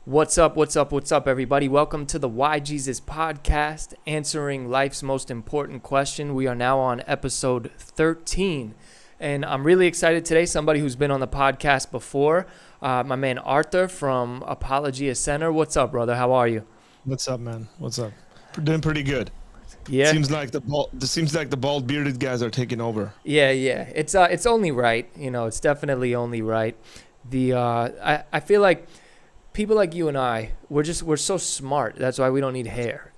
What's up, everybody? Welcome to the Why Jesus podcast, answering life's most important question. We are now on episode 13, and I'm really excited today. Somebody who's been on the podcast before, my man Arthur from Apologia Center. What's up, brother? How are you? What's up, man? What's up? Doing pretty good. Yeah. Seems like the bald bearded guys are taking over. Yeah. It's only right. It's definitely only right. I feel like people like you and I, we're so smart. That's why we don't need hair.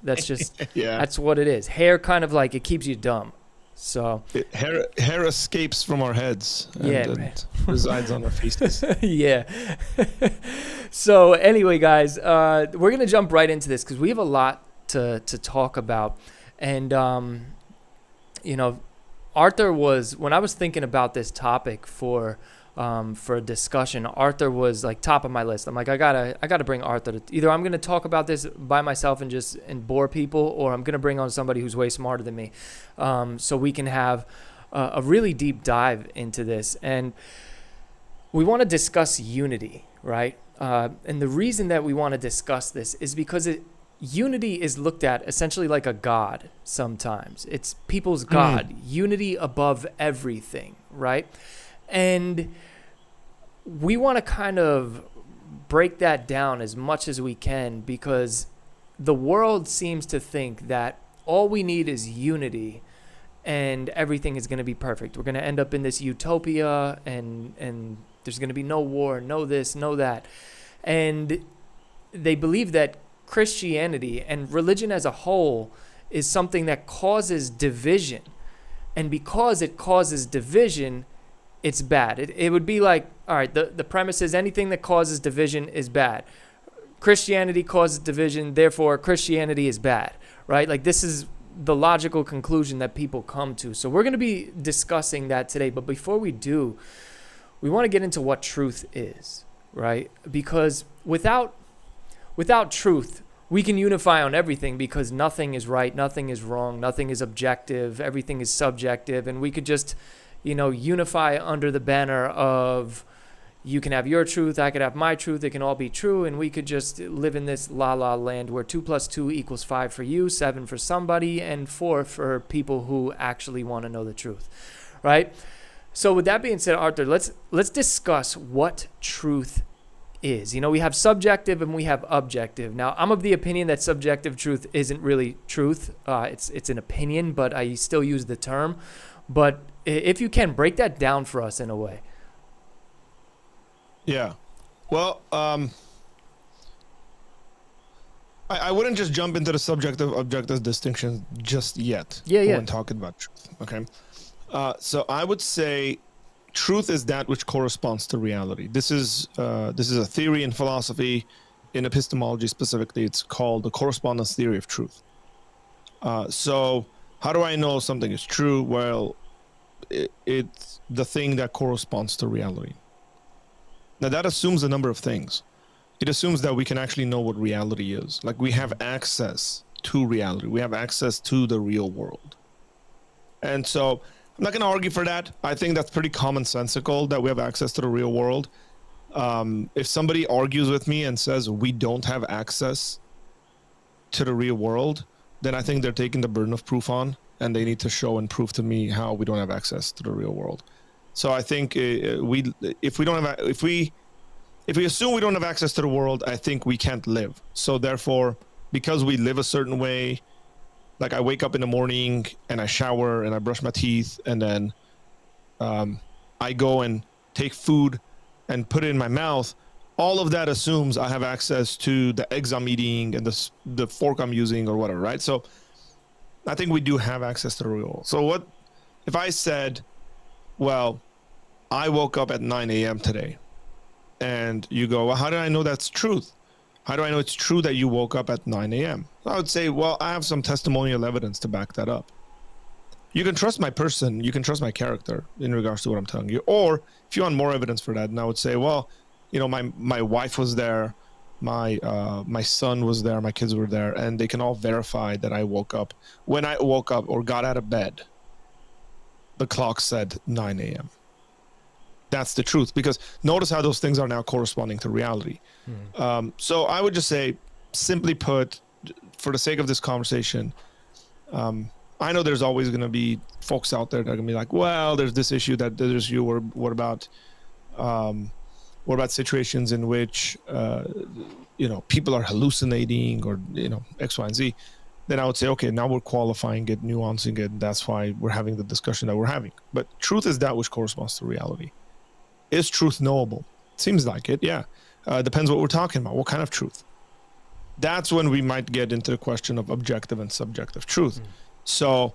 That's just Yeah. That's what it is. Hair kind of like it keeps you dumb. So Hair escapes from our heads and resides on our faces. yeah. So anyway, guys, we're gonna jump right into this because we have a lot to talk about, and Arthur was, when I was thinking about this topic for a discussion, Arthur was like top of my list. I'm like, I gotta bring Arthur. Either I'm gonna talk about this by myself and bore people, or I'm gonna bring on somebody who's way smarter than me, so we can have a really deep dive into this. And we want to discuss unity, right? And the reason that we want to discuss this is because unity is looked at essentially like a god sometimes. It's people's god, unity above everything, right? And we want to kind of break that down as much as we can, because the world seems to think that all we need is unity and everything is going to be perfect. We're going to end up in this utopia and there's going to be no war, no this, no that. And they believe that Christianity and religion as a whole is something that causes division. And because it causes division, it's bad. It would be like, all right, the premise is anything that causes division is bad. Christianity causes division, therefore Christianity is bad, right? Like, this is the logical conclusion that people come to. So we're going to be discussing that today. But before we do, we want to get into what truth is, right? Because without truth, we can unify on everything, because nothing is right, nothing is wrong, nothing is objective, everything is subjective, and we could just, unify under the banner of you can have your truth, I could have my truth, it can all be true, and we could just live in this la-la land where 2 + 2 = 5 for you, 7 for somebody, and 4 for people who actually want to know the truth, right? So with that being said, Arthur, let's discuss what truth is. We have subjective and we have objective. Now, I'm of the opinion that subjective truth isn't really truth. It's an opinion, but I still use the term. But if you can, break that down for us in a way. Yeah. Well, I wouldn't just jump into the subjective objective distinction just yet. Yeah. When talking about truth. Okay. So I would say truth is that which corresponds to reality. This is a theory in philosophy, in epistemology specifically. It's called the correspondence theory of truth. So how do I know something is true? Well, it's the thing that corresponds to reality. Now, that assumes a number of things. It assumes that we can actually know what reality is. Like, we have access to reality. We have access to the real world. And so I'm not going to argue for that. I think that's pretty commonsensical that we have access to the real world. If somebody argues with me and says we don't have access to the real world, then I think they're taking the burden of proof on, and they need to show and prove to me how we don't have access to the real world. So I think if we assume we don't have access to the world, I think we can't live. So therefore, because we live a certain way, like I wake up in the morning and I shower and I brush my teeth, and then I go and take food and put it in my mouth, all of that assumes I have access to the eggs I'm eating and the fork I'm using or whatever, right? So I think we do have access to the real world. So what if I said, well, I woke up at 9 a.m. today, and you go, well, how do I know that's truth? How do I know it's true that you woke up at 9 a.m.? I would say, well, I have some testimonial evidence to back that up. You can trust my person, you can trust my character in regards to what I'm telling you. Or if you want more evidence for that, and I would say, well, my wife was there, my son was there, my kids were there, and they can all verify that I woke up. When I woke up or got out of bed, the clock said 9 a.m. that's the truth. Because notice how those things are now corresponding to reality. So I would just say, simply put, for the sake of this conversation, I know there's always going to be folks out there that are going to be like, well, there's this issue, that there's you, or what about situations in which people are hallucinating, or X, Y, and Z. Then I would say, okay, now we're qualifying it, nuancing it, and that's why we're having the discussion that we're having. But truth is that which corresponds to reality. Is truth knowable? Seems like it, yeah. Depends what we're talking about. What kind of truth? That's when we might get into the question of objective and subjective truth. So,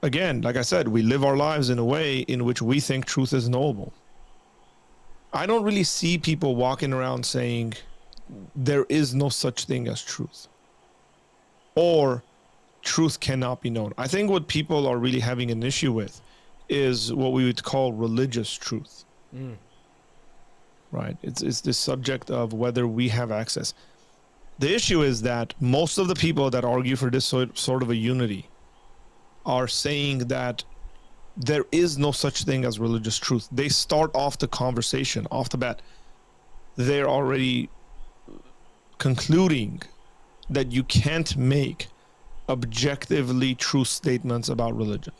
again, like I said, we live our lives in a way in which we think truth is knowable. I don't really see people walking around saying there is no such thing as truth, or truth cannot be known. I think what people are really having an issue with is what we would call religious truth. Right? It's this subject of whether we have access. The issue is that most of the people that argue for this sort of a unity are saying that there is no such thing as religious truth. They start off the conversation, off the bat, they're already concluding that you can't make objectively true statements about religion.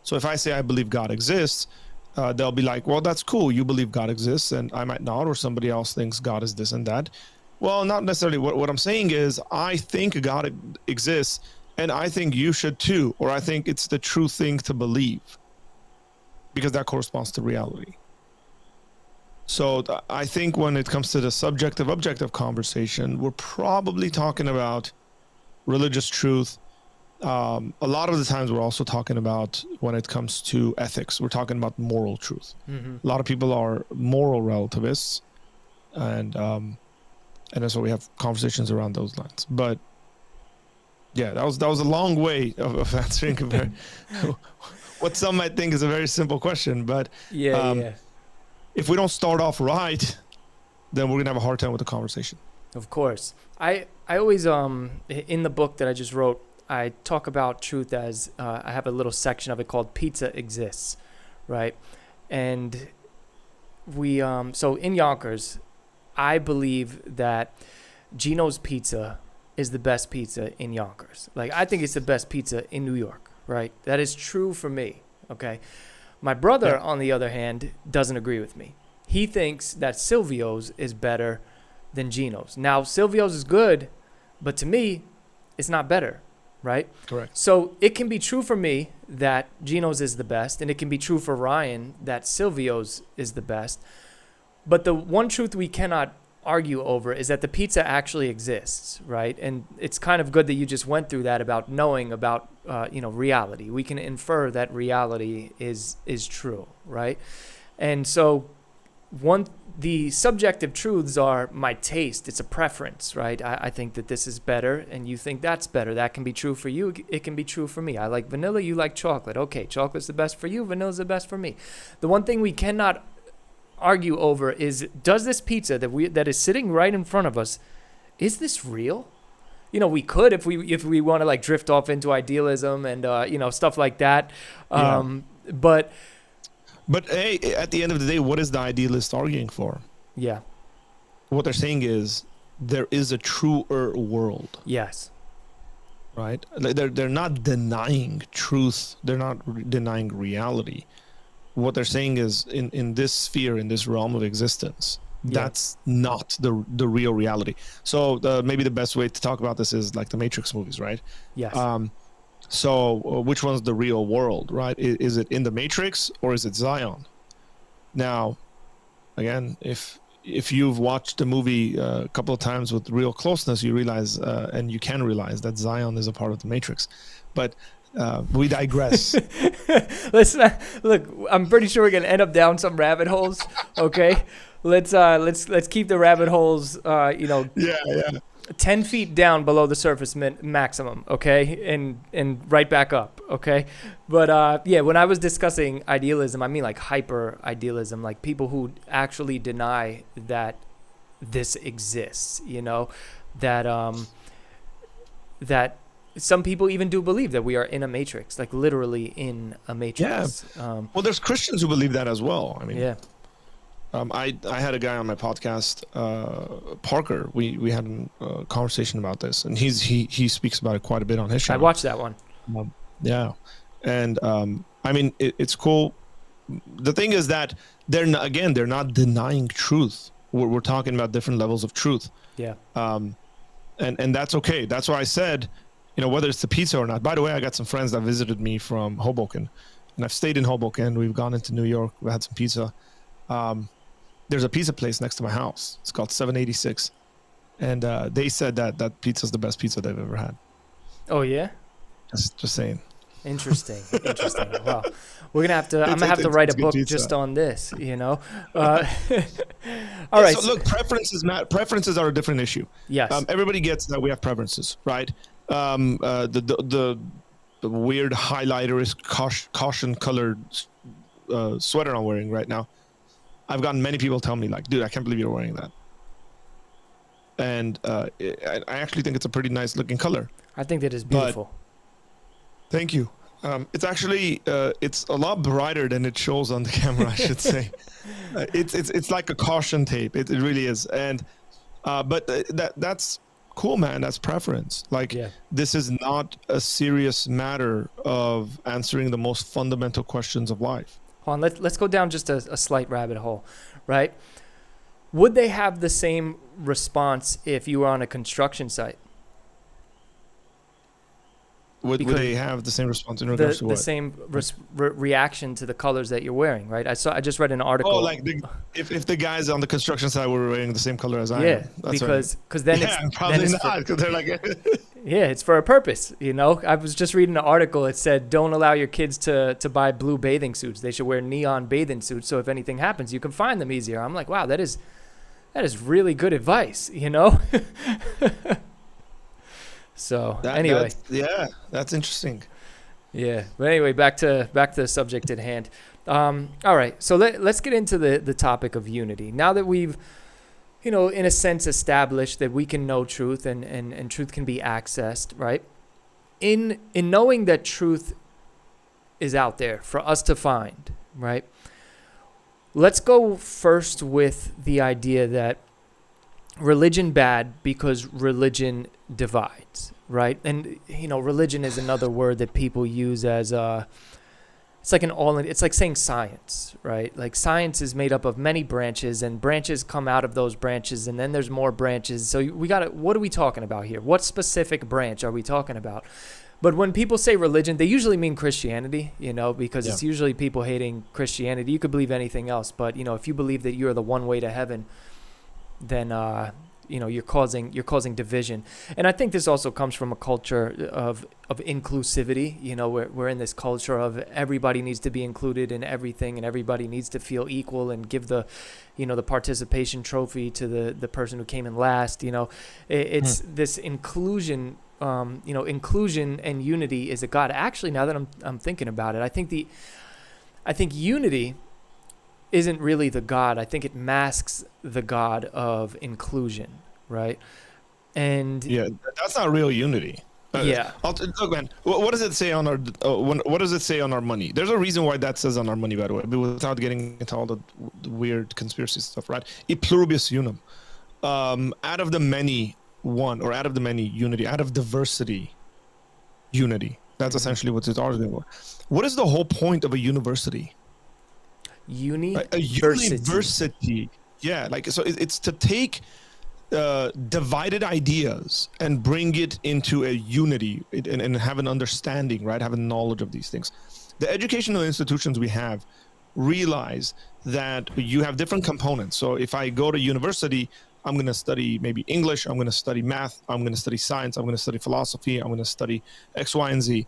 So if I say I believe God exists, they'll be like, well, that's cool. You believe God exists, and I might not, or somebody else thinks God is this and that. Well, not necessarily. What I'm saying is, I think God exists, and I think you should too, or I think it's the true thing to believe, because that corresponds to reality. So I think when it comes to the subjective-objective conversation, we're probably talking about religious truth. A lot of the times we're also talking about, when it comes to ethics, we're talking about moral truth. A lot of people are moral relativists, and so we have conversations around those lines. But yeah, that was a long way of answering what some might think is a very simple question. But if we don't start off right, then we're gonna have a hard time with the conversation. Of course. I always in the book that I just wrote, I talk about truth as I have a little section of it called Pizza Exists, right? And we so in Yonkers, I believe that Gino's Pizza is the best pizza in Yonkers. Like, I think it's the best pizza in New York, right? That is true for me, okay? My brother, on the other hand, doesn't agree with me. He thinks that Silvio's is better than Gino's. Now, Silvio's is good, but to me, it's not better, right? Correct. So it can be true for me that Gino's is the best, and it can be true for Ryan that Silvio's is the best. But the one truth we cannot argue over is that the pizza actually exists, right? And it's kind of good that you just went through that about knowing about reality. We can infer that reality is true, right? And so the subjective truths are my taste. It's a preference, right? I think that this is better, and you think that's better. That can be true for you. It can be true for me. I like vanilla. You like chocolate. Okay, chocolate's the best for you. Vanilla's the best for me. The one thing we cannot argue over is, does this pizza that is sitting right in front of us, is this real? We could, if we want to like drift off into idealism and stuff like that. But hey, at the end of the day, what is the idealist arguing for? Yeah. What they're saying is there is a truer world. Yes. Right? They're not denying truth. They're not denying reality. What they're saying is, in this sphere, in this realm of existence, that's not the real reality. So maybe the best way to talk about this is like the Matrix movies, right? Yes. So which one's the real world, right? Is it in the Matrix, or is it Zion? Now, again, if you've watched the movie a couple of times with real closeness, you realize, and you can realize, that Zion is a part of the Matrix. But we digress. Let's not, look. I'm pretty sure we're gonna end up down some rabbit holes. Okay, let's keep the rabbit holes. 10 feet down below the surface maximum. Okay, and right back up. Okay, but when I was discussing idealism, I mean like hyper idealism, like people who actually deny that this exists. That some people even do believe that we are in a matrix, like literally in a matrix. Well, there's Christians who believe that as well. I mean, Yeah. I had a guy on my podcast, Parker. We had a conversation about this, and he speaks about it quite a bit on his show. I watched that one. Yeah, and I mean, it's cool. The thing is that they're not denying truth. We're talking about different levels of truth. Yeah. And that's okay. That's why I said, whether it's the pizza or not. By the way, I got some friends that visited me from Hoboken, and I've stayed in Hoboken. We've gone into New York. We had some pizza. There's a pizza place next to my house. It's called 786, and they said that pizza's the best pizza they've ever had. Oh yeah. Just saying. Interesting. Well, we're gonna have to. I'm gonna have to write a book just on this. All right. So look, preferences are a different issue. Yes. Everybody gets that we have preferences, right? The weird highlighter is caution colored sweater I'm wearing right now. I've gotten many people tell me like, dude, I can't believe you're wearing that. And I actually think it's a pretty nice looking color. I think that is beautiful. Thank you. It's actually it's a lot brighter than it shows on the camera, I should say. It's like a caution tape. It really is. And but that's cool, man. That's preference. Like This is not a serious matter of answering the most fundamental questions of life. Hold on, let's go down just a slight rabbit hole, right? Would they have the same response if you were on a construction site? Would they have the same response in regards to what? The same reaction to the colors that you're wearing, right? I just read an article. Oh, like if the guys on the construction side were wearing the same color as I am. Yeah, because then probably not, because they're like yeah, it's for a purpose, I was just reading an article. It said don't allow your kids to buy blue bathing suits. They should wear neon bathing suits, so if anything happens, you can find them easier. I'm like, wow, that is really good advice, So anyway, that's interesting. Yeah, but anyway, back to the subject at hand. All right, so let's get into the topic of unity. Now that we've, in a sense, established that we can know truth and truth can be accessed, right? In knowing that truth is out there for us to find, right? Let's go first with the idea that religion bad because religion divides, right? And religion is another word that people use as it's like saying science, right? Like science is made up of many branches, and branches come out of those branches, and then there's more branches. So what are we talking about here? What specific branch are we talking about? But when people say religion, they usually mean Christianity, because it's usually people hating Christianity. You could believe anything else, but if you believe that you're the one way to heaven, then you're causing division. And I think this also comes from a culture of inclusivity. We're in this culture of everybody needs to be included in everything, and everybody needs to feel equal and give the the participation trophy to the person who came in last. It's this inclusion. Inclusion and unity is a God. Actually, now that I'm thinking about it, I think unity isn't really the God. I think it masks the God of inclusion, right? And that's not real unity. Look, man. What does it say on our what does it say on our money? There's a reason why that says on our money, by the way, but without getting into all the weird conspiracy stuff, right? E pluribus unum. Out of the many, one, or out of the many, unity. Out of diversity, unity. That's essentially what it's arguing for. What is the whole point of a university? A university. Yeah, so it's to take divided ideas and bring it into a unity and have an understanding, right? Have a knowledge of these things. The educational institutions we have realize that you have different components. So if I go to university, I'm going to study maybe English, I'm going to study math, I'm going to study science, I'm going to study philosophy, I'm going to study X, Y, and Z.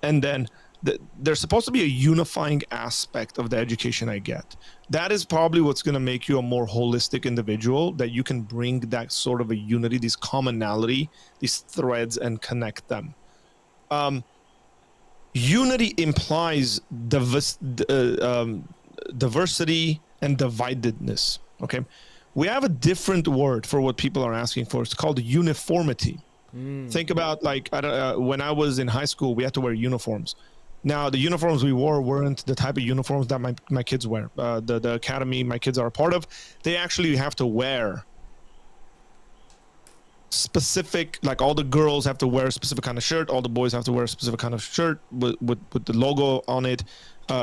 And then there's supposed to be a unifying aspect of the education I get. That is probably what's going to make you a more holistic individual, that you can bring that sort of a unity, this commonality, these threads, and connect them. Unity implies diversity and dividedness, okay? We have a different word for what people are asking for. It's called uniformity. Think about like when I was in high school, we had to wear uniforms. Now the uniforms we wore weren't the type of uniforms that my kids wear. The academy my kids are a part of, they actually have to wear specific, like all the girls have to wear a specific kind of shirt, all the boys have to wear a specific kind of shirt with the logo on it,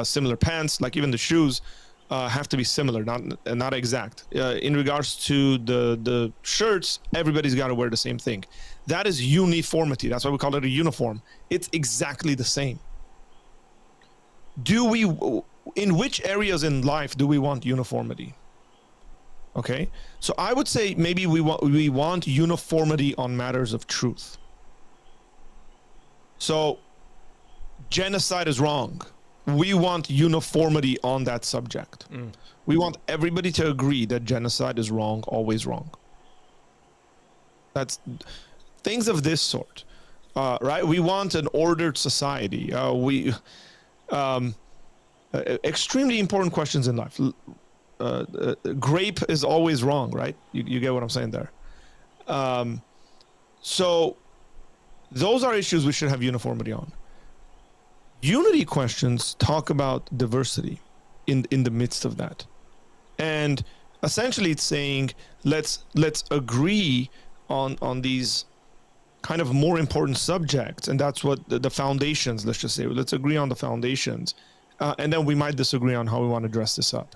similar pants, like even the shoes have to be similar, not exact. In regards to the shirts, everybody's got to wear the same thing. That is uniformity. That's why we call it a uniform. It's exactly the same. In which areas in life do we want uniformity? Okay, so I would say maybe we want uniformity on matters of truth. So genocide is wrong. We want uniformity on that subject. We want everybody to agree that genocide is wrong, always wrong. That's things of this sort, right? We want an ordered society. Extremely important questions in life. Grape is always wrong, right? You get what I'm saying there. So those are issues we should have uniformity on. Unity questions talk about diversity in the midst of that. And essentially it's saying let's agree on these kind of more important subjects, and that's what the foundations, let's just say, let's agree on the foundations, and then we might disagree on how we want to dress this up.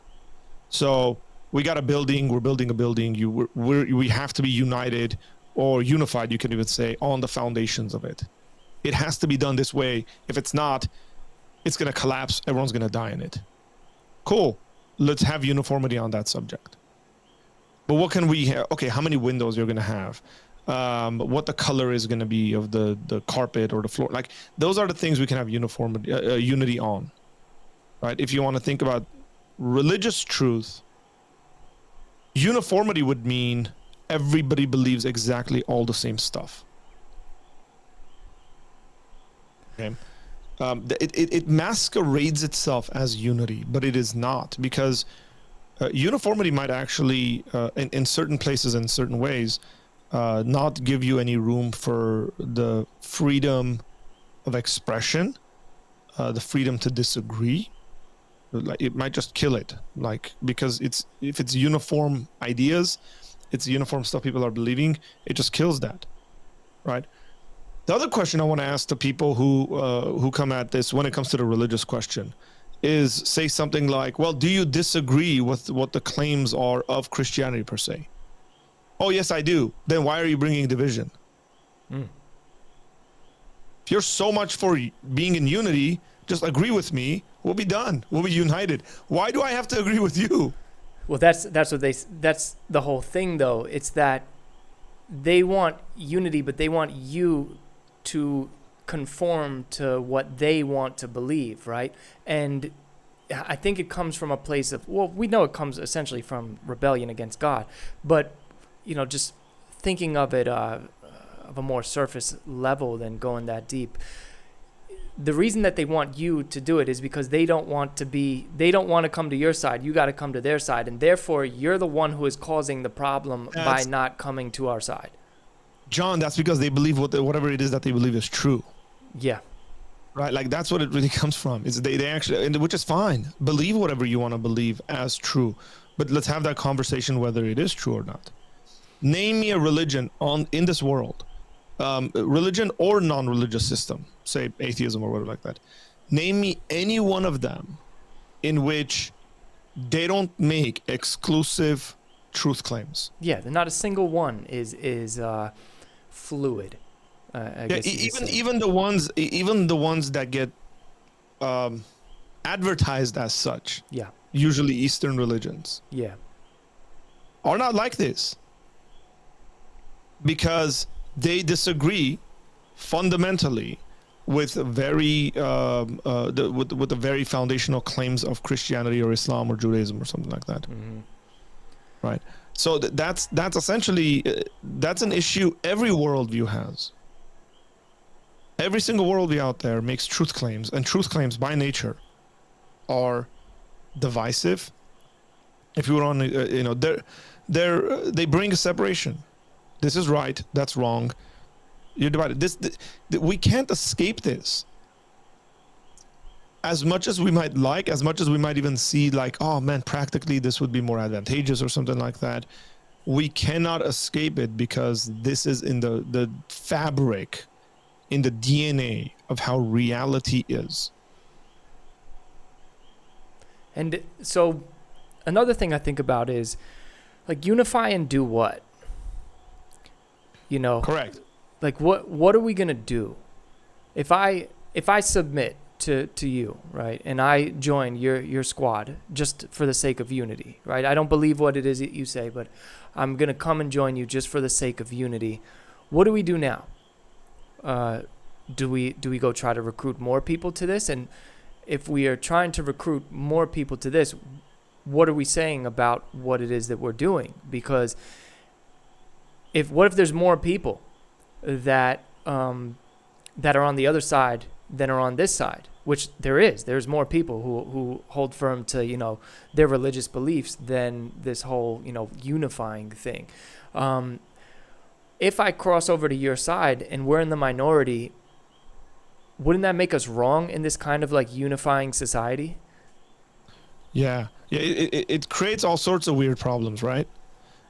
So we got a building, we're building a building, we have to be united or unified, you can even say, on the foundations of it. It has to be done this way. If it's not, it's going to collapse, everyone's going to die in it. Cool, let's have uniformity on that subject. But what can we have? Okay, how many windows you're going to have? What the color is going to be of the carpet or the floor. Like, those are the things we can have uniformity, unity on, right? If you want to think about religious truth, uniformity would mean everybody believes exactly all the same stuff. Okay. It masquerades itself as unity, but it is not, because uniformity might actually, in certain places, in certain ways, not give you any room for the freedom of expression, the freedom to disagree. Like, it might just kill it, like, because if it's uniform ideas, it's uniform stuff people are believing, it just kills that, right? The other question I want to ask the people who come at this when it comes to the religious question is, say something like, well, do you disagree with what the claims are of Christianity per se? Oh, yes, I do. Then why are you bringing division? If you're so much for being in unity, just agree with me. We'll be done. We'll be united. Why do I have to agree with you? Well, that's the whole thing, though. It's that they want unity, but they want you to conform to what they want to believe, right? And I think it comes from a place of, well, we know it comes essentially from rebellion against God, but, just thinking of it of a more surface level than going that deep. The reason that they want you to do it is because they don't want to come to your side. You got to come to their side. And therefore, you're the one who is causing the problem by not coming to our side. John, that's because they believe whatever it is that they believe is true. Yeah. Right? Like, that's what it really comes from. Is they actually, which is fine. Believe whatever you want to believe as true. But let's have that conversation whether it is true or not. Name me a religion in this world. Religion or non-religious system, say atheism or whatever like that. Name me any one of them in which they don't make exclusive truth claims. Yeah, not a single one is fluid. I guess even the ones that get advertised as such. Yeah. Usually Eastern religions. Yeah. Are not like this, because they disagree fundamentally with the very foundational claims of Christianity or Islam or Judaism or something like that. Mm-hmm. Right. So that's essentially that's an issue every worldview has. Every single worldview out there makes truth claims, and truth claims by nature are divisive. If you were on, they bring a separation. This is right, that's wrong. You're divided. We can't escape this. As much as we might like, as much as we might even see like, oh man, practically this would be more advantageous or something like that, we cannot escape it because this is in the fabric, in the DNA of how reality is. And so another thing I think about is like unify and do what? You know, Correct. like what are we going to do? If I submit to you, right, and I join your squad just for the sake of unity, right? I don't believe what it is that you say, but I'm going to come and join you just for the sake of unity. What do we do now? Do we go try to recruit more people to this? And if we are trying to recruit more people to this, what are we saying about what it is that we're doing? Because what if there's more people that that are on the other side than are on this side, which there's more people who hold firm to, you know, their religious beliefs than this whole, you know, unifying thing. If I cross over to your side and we're in the minority, wouldn't that make us wrong in this kind of like unifying society? Yeah. It creates all sorts of weird problems, right?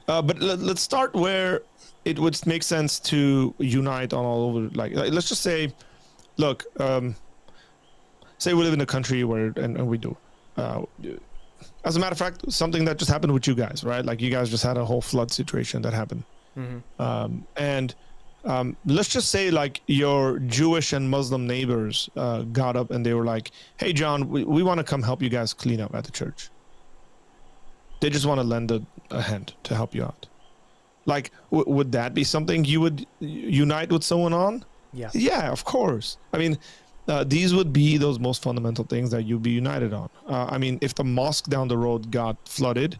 But let's start where it would make sense to unite on all over. Like let's just say, look, say we live in a country where, and we do. As a matter of fact, something that just happened with you guys, right? Like you guys just had a whole flood situation that happened. Mm-hmm. Let's just say like your Jewish and Muslim neighbors got up and they were like, hey, John, we want to come help you guys clean up at the church. They just want to lend a hand to help you out. Like, would that be something you would unite with someone on? Yeah. Yeah, of course. I mean, these would be those most fundamental things that you'd be united on. I mean, if the mosque down the road got flooded,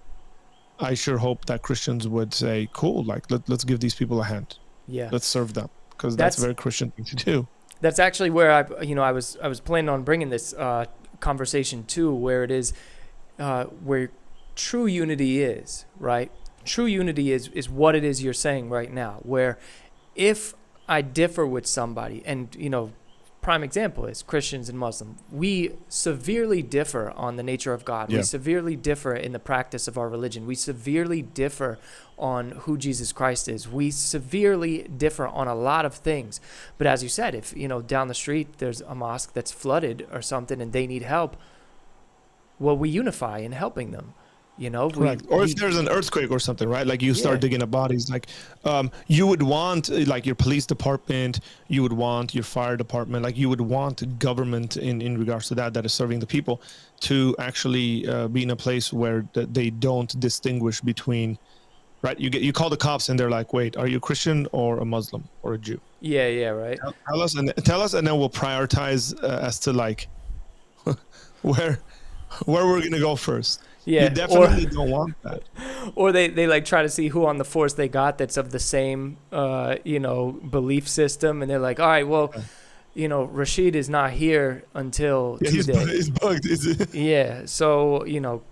I sure hope that Christians would say, cool, like let's give these people a hand. Yeah. Let's serve them, because that's a very Christian thing to do. That's actually where I was planning on bringing this conversation to, where it is where true unity is, right? True unity is what it is you're saying right now, where if I differ with somebody, and, you know, prime example is Christians and Muslim, we severely differ on the nature of God. Yeah. We severely differ in the practice of our religion. We severely differ on who Jesus Christ is. We severely differ on a lot of things. But as you said, if, you know, down the street there's a mosque that's flooded or something and they need help, well, we unify in helping them. You know, or if there's an earthquake or something, right? Like you start digging up bodies, like you would want like your police department, you would want your fire department, like you would want government in regards to that is serving the people to actually be in a place where they don't distinguish between, right? You call the cops and they're like, wait, are you a Christian or a Muslim or a Jew? Yeah, right. Tell us, and then we'll prioritize as to like where we're gonna go first. Yeah, you definitely don't want that. Or they like try to see who on the force they got that's of the same, you know, belief system. And they're like, all right, well, you know, Rashid is not here until Tuesday. He's bugged. Yeah, so, you know,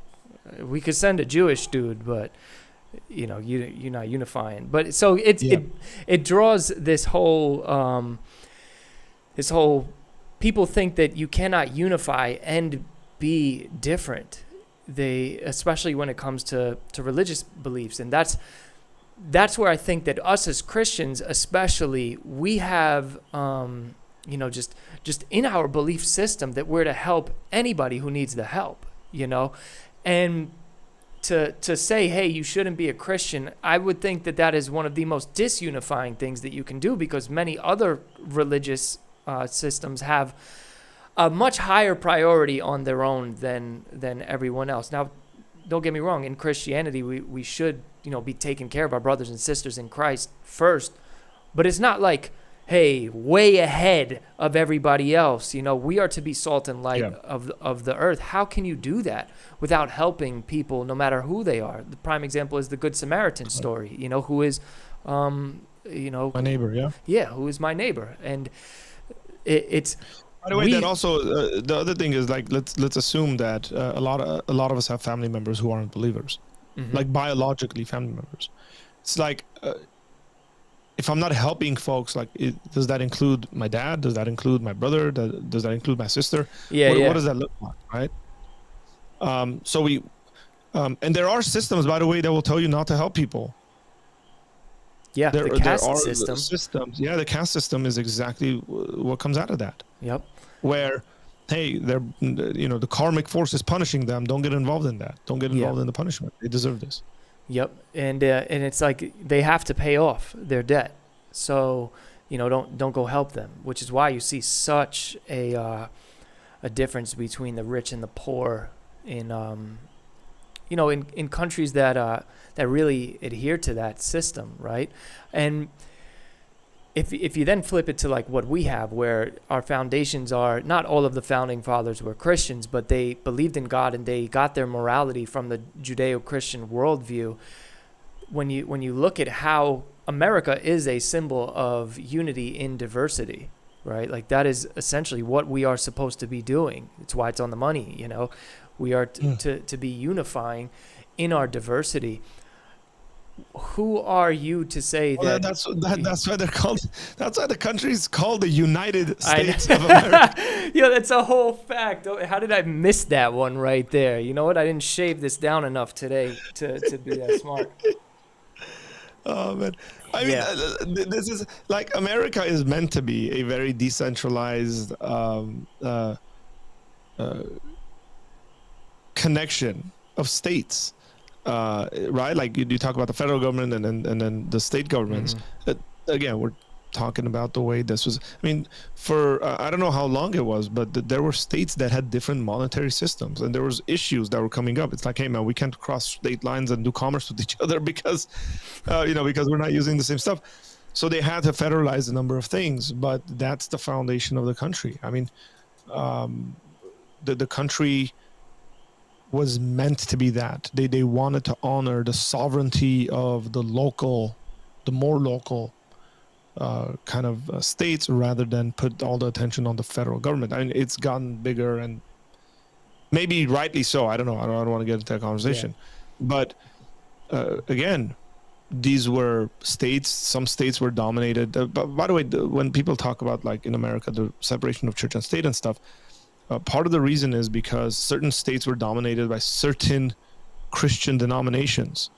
we could send a Jewish dude, but, you know, you're not unifying. But so it draws this whole people think that you cannot unify and be different. Especially when it comes to religious beliefs, and that's where I think that us as Christians, especially, we have you know, just in our belief system that we're to help anybody who needs the help, you know, and to say, hey, you shouldn't be a Christian, I would think that is one of the most disunifying things that you can do, because many other religious systems have a much higher priority on their own than everyone else. Now, don't get me wrong, in Christianity, we should, you know, be taking care of our brothers and sisters in Christ first, but it's not like, hey, way ahead of everybody else. You know, we are to be salt and light of the earth. How can you do that without helping people, no matter who they are? The prime example is the Good Samaritan story, you know, who is, you know, my neighbor, who is my neighbor. And it's, by the way, that also the other thing is, like, let's assume that a lot of us have family members who aren't believers, like biologically family members. It's like if I'm not helping folks, like, does that include my dad? Does that include my brother? Does that include my sister? Yeah, What yeah. does that look like, right? So we, and there are systems, by the way, that will tell you not to help people. Yeah, the There caste are system. systems. Yeah, the caste system is exactly what comes out of that. Yep. Where, hey, the karmic force is punishing them. Don't get involved in that. Don't get Yeah. involved in the punishment. They deserve this. Yep. And it's like they have to pay off their debt. So, don't go help them, which is why you see such a difference between the rich and the poor in in countries that really adhere to that system, right? And if you then flip it to like what we have, where our foundations are, not all of the founding fathers were Christians, but they believed in God and they got their morality from the Judeo-Christian worldview. When you look at how America is a symbol of unity in diversity, right? Like that is essentially what we are supposed to be doing. It's why it's on the money, We are to be unifying in our diversity. Who are you to say that? That's why they're called. That's why the country is called the United States of America. Yeah, that's a whole fact. How did I miss that one right there? You know what? I didn't shave this down enough today to be that smart. Oh man, I mean, this is like America is meant to be a very decentralized connection of states. Right, like you talk about the federal government and then the state governments. Again, we're talking about the way this was. I mean, for I don't know how long it was, but there were states that had different monetary systems, and there was issues that were coming up. It's like, hey man, we can't cross state lines and do commerce with each other because, because we're not using the same stuff. So they had to federalize a number of things, but that's the foundation of the country. I mean, the country was meant to be that. They wanted to honor the sovereignty of the more local kind of states rather than put all the attention on the federal government. I mean, it's gotten bigger and maybe rightly so. I don't know. I don't want to get into that conversation. Yeah. But again, these were states. Some states were dominated. But by the way, when people talk about, like in America, the separation of church and state and stuff, part of the reason is because certain states were dominated by certain Christian denominations.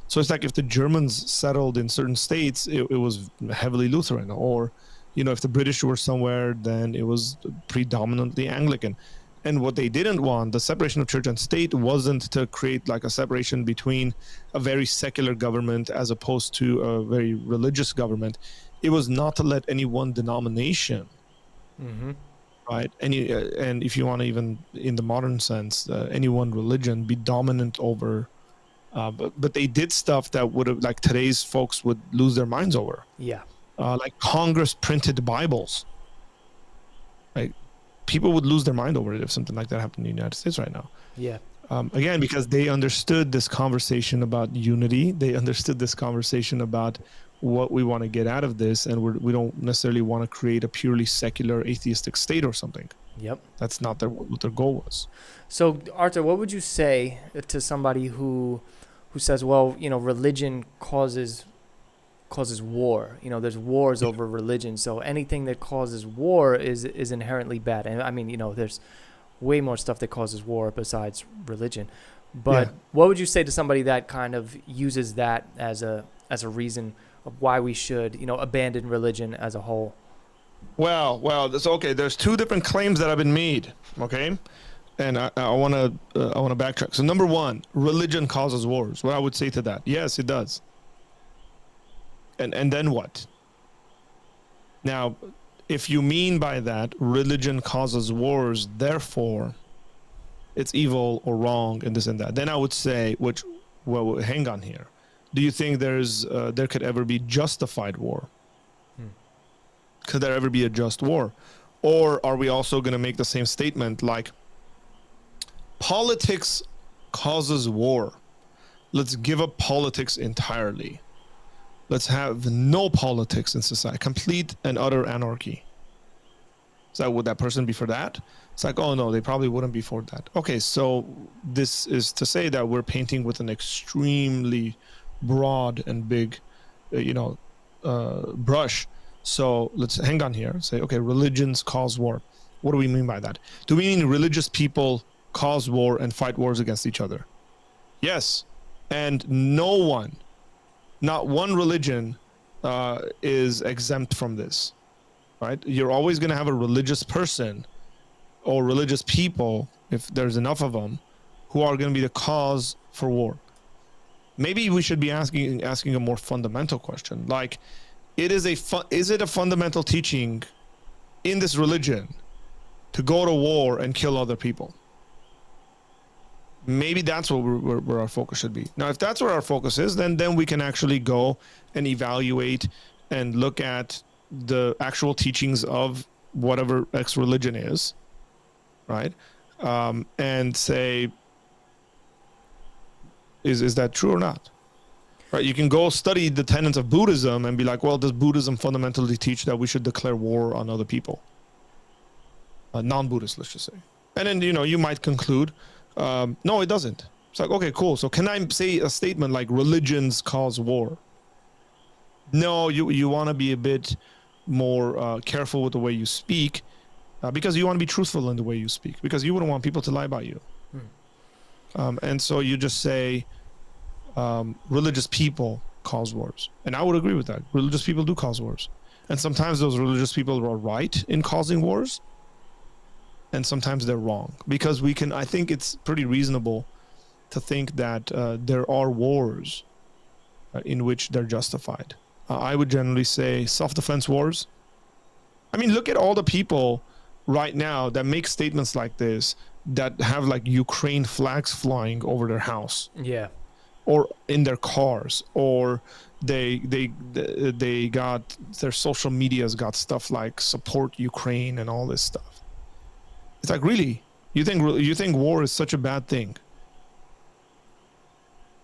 So it's like if the Germans settled in certain states, it was heavily Lutheran, or, if the British were somewhere, then it was predominantly Anglican. And what they didn't want, the separation of church and state, wasn't to create like a separation between a very secular government as opposed to a very religious government. It was not to let any one denomination, right? And if you want to, even in the modern sense, any one religion be dominant over. But they did stuff that would have, like, today's folks would lose their minds over. Yeah. Like Congress printed Bibles. Like, people would lose their mind over it if something like that happened in the United States right now. Yeah. Again, because they understood this conversation about unity. They understood this conversation about what we want to get out of this, and we don't necessarily want to create a purely secular atheistic state or something. Yep. That's not what their goal was. So, Arthur, what would you say to somebody who says, well, religion causes war. There's wars over religion, so anything that causes war is inherently bad. And I mean, there's way more stuff that causes war besides religion. But what would you say to somebody that kind of uses that as a reason of why we should, abandon religion as a whole? Well, that's okay. There's two different claims that have been made. Okay. And I want to backtrack. So number one, religion causes wars. What I would say to that, yes, it does. And then what? Now, if you mean by that religion causes wars, therefore it's evil or wrong and this and that, then I would say, hang on here. Do you think there could ever be justified war? Could there ever be a just war? Or are we also going to make the same statement like, politics causes war. Let's give up politics entirely. Let's have no politics in society. Complete and utter anarchy. So would that person be for that? It's like, oh no, they probably wouldn't be for that. Okay, so this is to say that we're painting with an extremely broad and big, brush. So let's hang on here and say, okay, religions cause war. What do we mean by that? Do we mean religious people cause war and fight wars against each other? Yes. And no one, not one religion is exempt from this, right? You're always going to have a religious person or religious people, if there's enough of them, who are going to be the cause for war. Maybe we should be asking a more fundamental question, like, is it a fundamental teaching in this religion to go to war and kill other people? Maybe that's where our focus should be. Now, if that's where our focus is, then we can actually go and evaluate and look at the actual teachings of whatever X religion is, right? And say, is that true or not? Right? You can go study the tenets of Buddhism and be like, well, does Buddhism fundamentally teach that we should declare war on other people? Non-Buddhist, let's just say. And then, you might conclude, no, it doesn't. It's like, okay, cool. So can I say a statement like religions cause war? No, you want to be a bit more careful with the way you speak, because you want to be truthful in the way you speak, because you wouldn't want people to lie about you. And so you just say, religious people cause wars. And I would agree with that. Religious people do cause wars. And sometimes those religious people are right in causing wars, and sometimes they're wrong. Because I think it's pretty reasonable to think that there are wars in which they're justified. I would generally say self-defense wars. I mean, look at all the people right now that make statements like this, that have like Ukraine flags flying over their house. Yeah. Or in their cars, or they got, their social media's got stuff like support Ukraine and all this stuff. It's like, really? You think war is such a bad thing?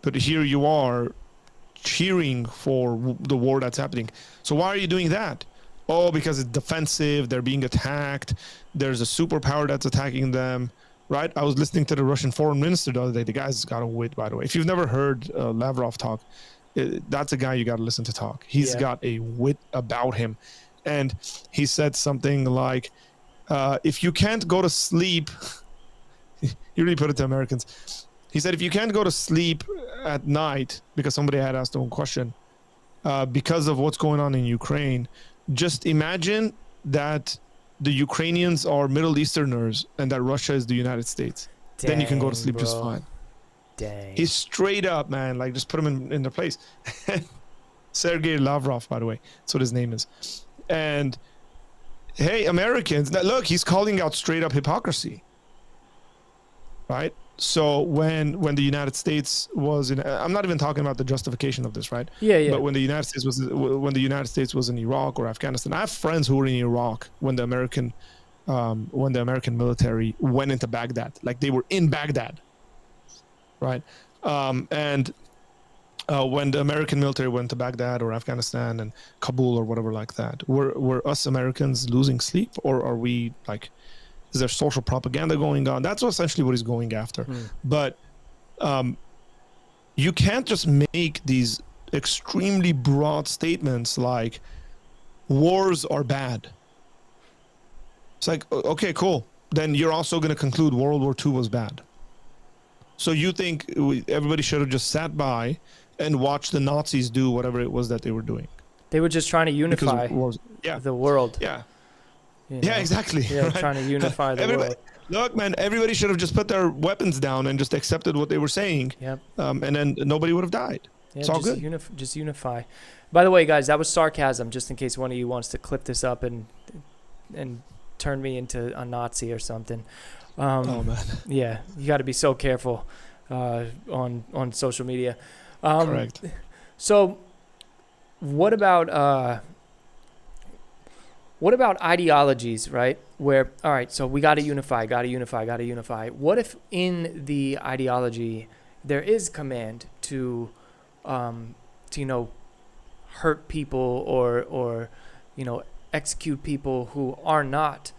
But here you are cheering for the war that's happening. So why are you doing that? Oh, because it's defensive, they're being attacked, there's a superpower that's attacking them, right? I was listening to the Russian foreign minister the other day. The guy's got a wit, by the way. If you've never heard Lavrov talk, that's a guy you got to listen to talk. He's got a wit about him. And he said something like, if you can't go to sleep, he really put it to Americans. He said, if you can't go to sleep at night, because somebody had asked him a question, because of what's going on in Ukraine, just imagine that the Ukrainians are Middle Easterners and that Russia is the United States. Dang, then you can go to sleep, bro. Just fine. Dang. He's straight up, man. Like, just put him in their place. Sergei Lavrov, by the way. That's what his name is. And hey, Americans, look, he's calling out straight up hypocrisy. Right? So when the United States was in, I'm not even talking about the justification of this, right? Yeah. But when the United States was in Iraq or Afghanistan, I have friends who were in Iraq when the American military went into Baghdad. Like, they were in Baghdad, right? And when the American military went to Baghdad or Afghanistan and Kabul or whatever like that, were us Americans losing sleep, or are we like? Is there social propaganda going on? That's essentially what he's going after. But you can't just make these extremely broad statements like wars are bad. It's like, okay, cool. Then you're also going to conclude World War II was bad. So you think everybody should have just sat by and watched the Nazis do whatever it was that they were doing? They were just trying to unify the world. Yeah. You know? Yeah, exactly. Yeah, right? Trying to unify the world. Look, man, everybody should have just put their weapons down and just accepted what they were saying. Yep. And then nobody would have died. Yeah, it's all good. Just unify. By the way, guys, that was sarcasm, just in case one of you wants to clip this up and turn me into a Nazi or something. Oh, man. Yeah, you got to be so careful on social media. Correct. So what about ideologies, right? Where, all right, so we got to unify. What if in the ideology there is command to hurt people or execute people who are not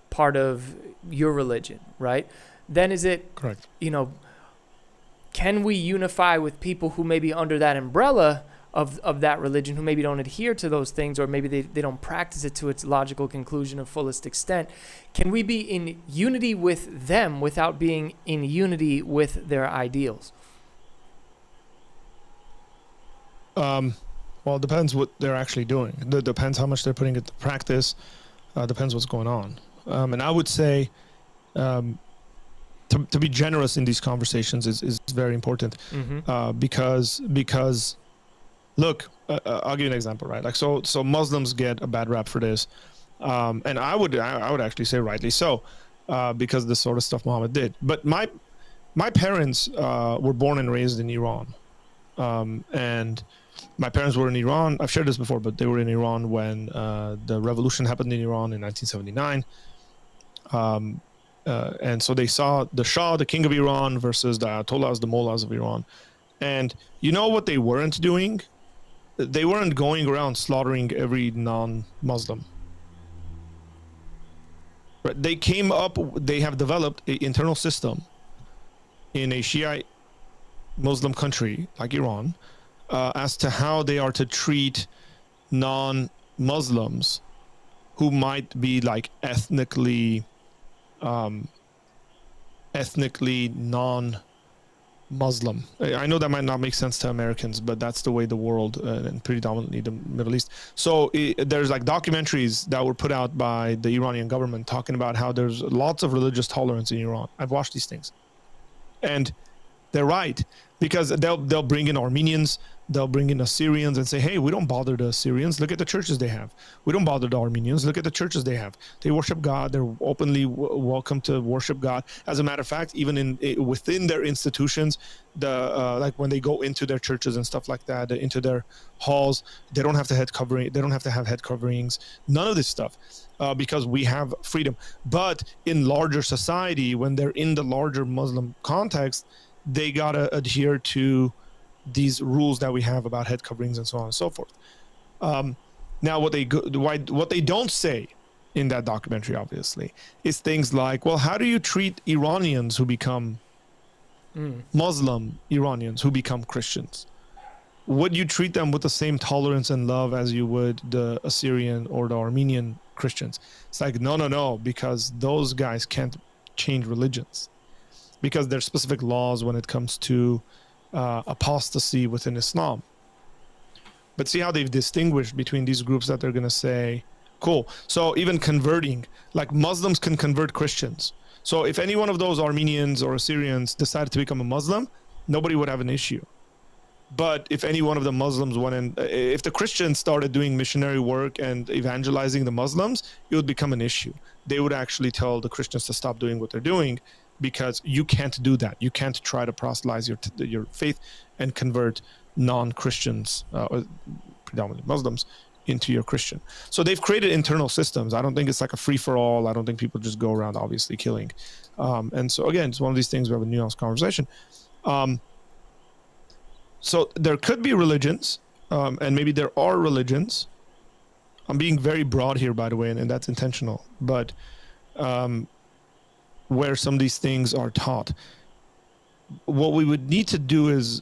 part of your religion, right? Then is it correct? Can we unify with people who may be under that umbrella of that religion who maybe don't adhere to those things, or maybe they don't practice it to its logical conclusion or fullest extent. Can we be in unity with them without being in unity with their ideals? Well, it depends what they're actually doing. It depends how much they're putting into practice. Depends what's going on. And I would say to be generous in these conversations is very important. Because look, I'll give you an example, right? Like so Muslims get a bad rap for this, and I would actually say rightly so, because of the sort of stuff Muhammad did. But my parents were born and raised in Iran, and my parents were in Iran. I've shared this before, but they were in Iran when the revolution happened in Iran in 1979. And so they saw the Shah, the king of Iran, versus the Ayatollahs, the mullahs of Iran. And you know what they weren't doing? They weren't going around slaughtering every non-Muslim. Right? They have developed an internal system in a Shiite Muslim country like Iran, as to how they are to treat non-Muslims who might be like ethnically non-Muslim. I know that might not make sense to Americans, but that's the way the world, and predominantly the Middle East. So there's like documentaries that were put out by the Iranian government talking about how there's lots of religious tolerance in Iran. I've watched these things, and they're right, because they'll bring in Armenians, they'll bring in Assyrians and say, hey, we don't bother the Assyrians, look at the churches they have. We don't bother the Armenians, look at the churches they have. They worship God, they're openly welcome to worship God. As a matter of fact, even within their institutions, like when they go into their churches and stuff like that, into their halls, they don't have to have head coverings, none of this stuff. Because we have freedom. But in larger society, when they're in the larger Muslim context, they gotta adhere to these rules that we have about head coverings and so on and so forth. Now, what they don't say in that documentary, obviously, is things like, well, how do you treat Iranians who become Muslim Iranians who become Christians? Would you treat them with the same tolerance and love as you would the Assyrian or the Armenian Christians? It's like, no, because those guys can't change religions, because there's specific laws when it comes to apostasy within Islam. But see how they've distinguished between these groups that they're going to say, cool. So even converting, like Muslims can convert Christians. So if any one of those Armenians or Assyrians decided to become a Muslim, nobody would have an issue. But if any one of the Muslims if the Christians started doing missionary work and evangelizing the Muslims, it would become an issue. They would actually tell the Christians to stop doing what they're doing, because you can't do that. You can't try to proselytize your faith and convert non-Christians, predominantly Muslims, into your Christian. So they've created internal systems. I don't think it's like a free-for-all. I don't think people just go around obviously killing. And so again, it's one of these things we have a nuanced conversation. So there could be religions, and maybe there are religions. I'm being very broad here, by the way, and that's intentional. But where some of these things are taught, what we would need to do is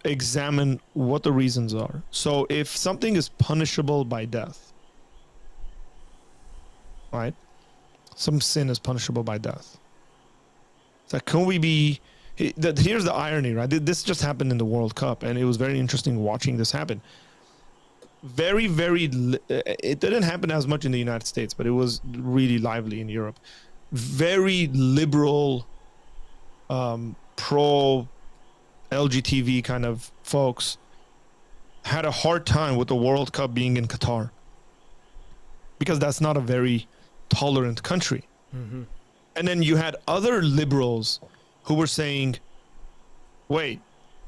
examine what the reasons are. So if something is punishable by death, right? Some sin is punishable by death. It's like, can we be... Here's the irony, right? This just happened in the World Cup, and it was very interesting watching this happen. It didn't happen as much in the United States, but it was really lively in Europe. Very liberal, pro LGTB kind of folks had a hard time with the World Cup being in Qatar, because that's not a very tolerant country. Mm-hmm. And then you had other liberals who were saying, wait,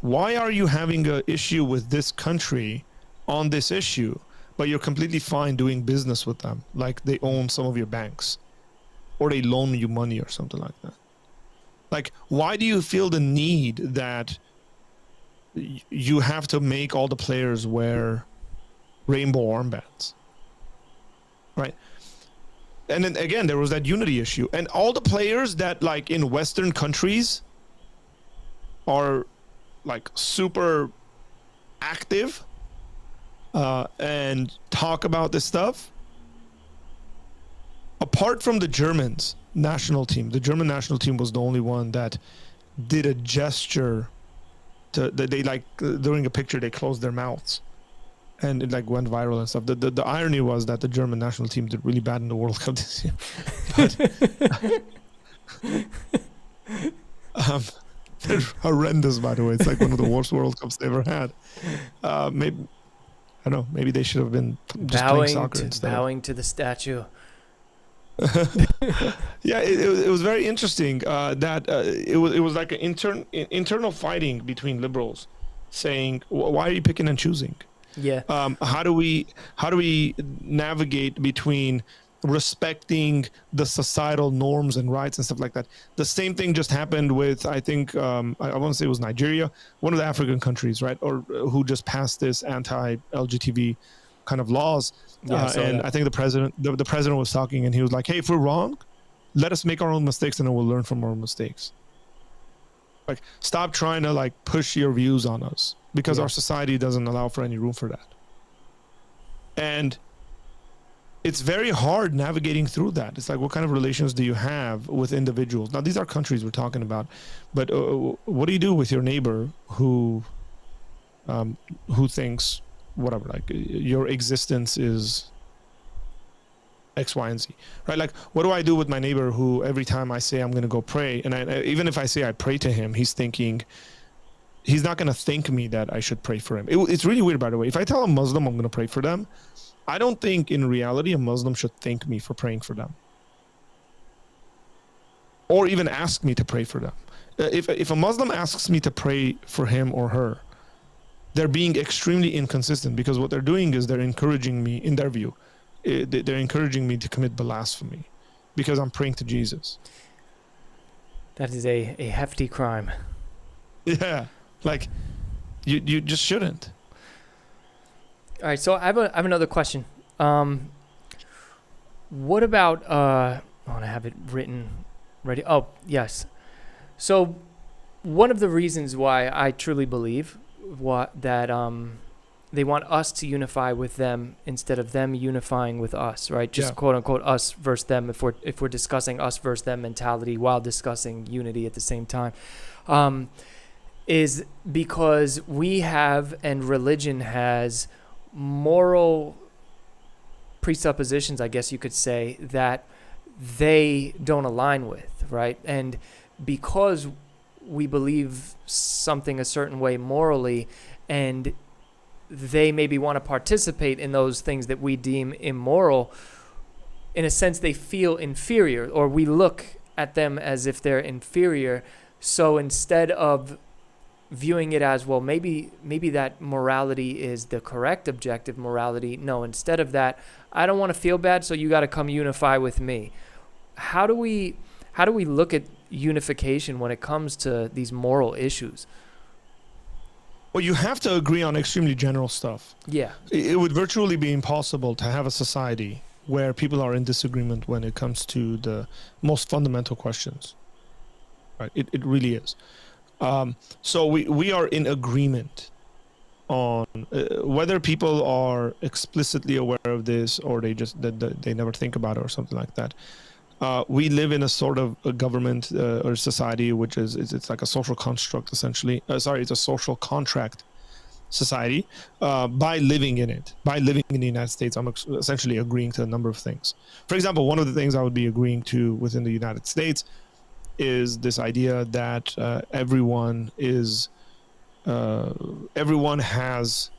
why are you having an issue with this country on this issue, but you're completely fine doing business with them, like they own some of your banks, or they loan you money or something like that? Like, why do you feel the need that you have to make all the players wear rainbow armbands, right? And then again, there was that unity issue, and all the players that, like, in Western countries are like super active and talk about this stuff. Apart from the Germans national team, the German national team was the only one that did a gesture they like during a picture they closed their mouths, and it like went viral and stuff. The irony was that the German national team did really bad in the World Cup this year. But they're horrendous, by the way. It's like one of the worst World Cups they ever had. Maybe I don't know. Maybe they should have been just playing soccer instead. Bowing to the statue. Yeah, it was very interesting that it was like an internal fighting between liberals, saying, "Why are you picking and choosing?" Yeah. How do we navigate between respecting the societal norms and rights and stuff like that? The same thing just happened with, I think, I want to say it was Nigeria, one of the African countries, right, or who just passed this anti-LGTB kind of laws. And I think the president was talking, and he was like, "Hey, if we're wrong, let us make our own mistakes, and then we'll learn from our mistakes. Like, stop trying to like push your views on us, because our society doesn't allow for any room for that." And it's very hard navigating through that. It's like, what kind of relations do you have with individuals? Now, these are countries we're talking about, but what do you do with your neighbor who thinks whatever, like your existence is X, Y, and Z, right? Like, what do I do with my neighbor who every time I say I'm going to go pray, and even if I say I pray to him, he's thinking, he's not going to thank me that I should pray for him. It's really weird, by the way. If I tell a Muslim I'm going to pray for them, I don't think in reality a Muslim should thank me for praying for them, or even ask me to pray for them. If a Muslim asks me to pray for him or her, they're being extremely inconsistent, because what they're doing is they're encouraging me, in their view, they're encouraging me to commit blasphemy because I'm praying to Jesus. That is a hefty crime. Yeah, like you just shouldn't. All right, so I have another question. What about I have it written ready. Oh, yes. So one of the reasons why I truly believe that they want us to unify with them instead of them unifying with us, right? Just quote unquote us versus them, if we're discussing us versus them mentality while discussing unity at the same time, is because we have, and religion has, moral presuppositions, I guess you could say, that they don't align with, right? And because we believe something a certain way morally, and they maybe want to participate in those things that we deem immoral, in a sense they feel inferior, or we look at them as if they're inferior. So instead of viewing it as, well, maybe that morality is the correct objective morality, no, instead of that, I don't want to feel bad, so you got to come unify with me. How do we look at unification when it comes to these moral issues? Well, you have to agree on extremely general stuff. Yeah. It would virtually be impossible to have a society where people are in disagreement when it comes to the most fundamental questions. Right? It really is. So we are in agreement on whether people are explicitly aware of this, or they never think about it or something like that. We live in a sort of a government or society, which it's like a social construct, essentially. It's a social contract society. By living in it, by living in the United States, I'm essentially agreeing to a number of things. For example, one of the things I would be agreeing to within the United States is this idea that everyone has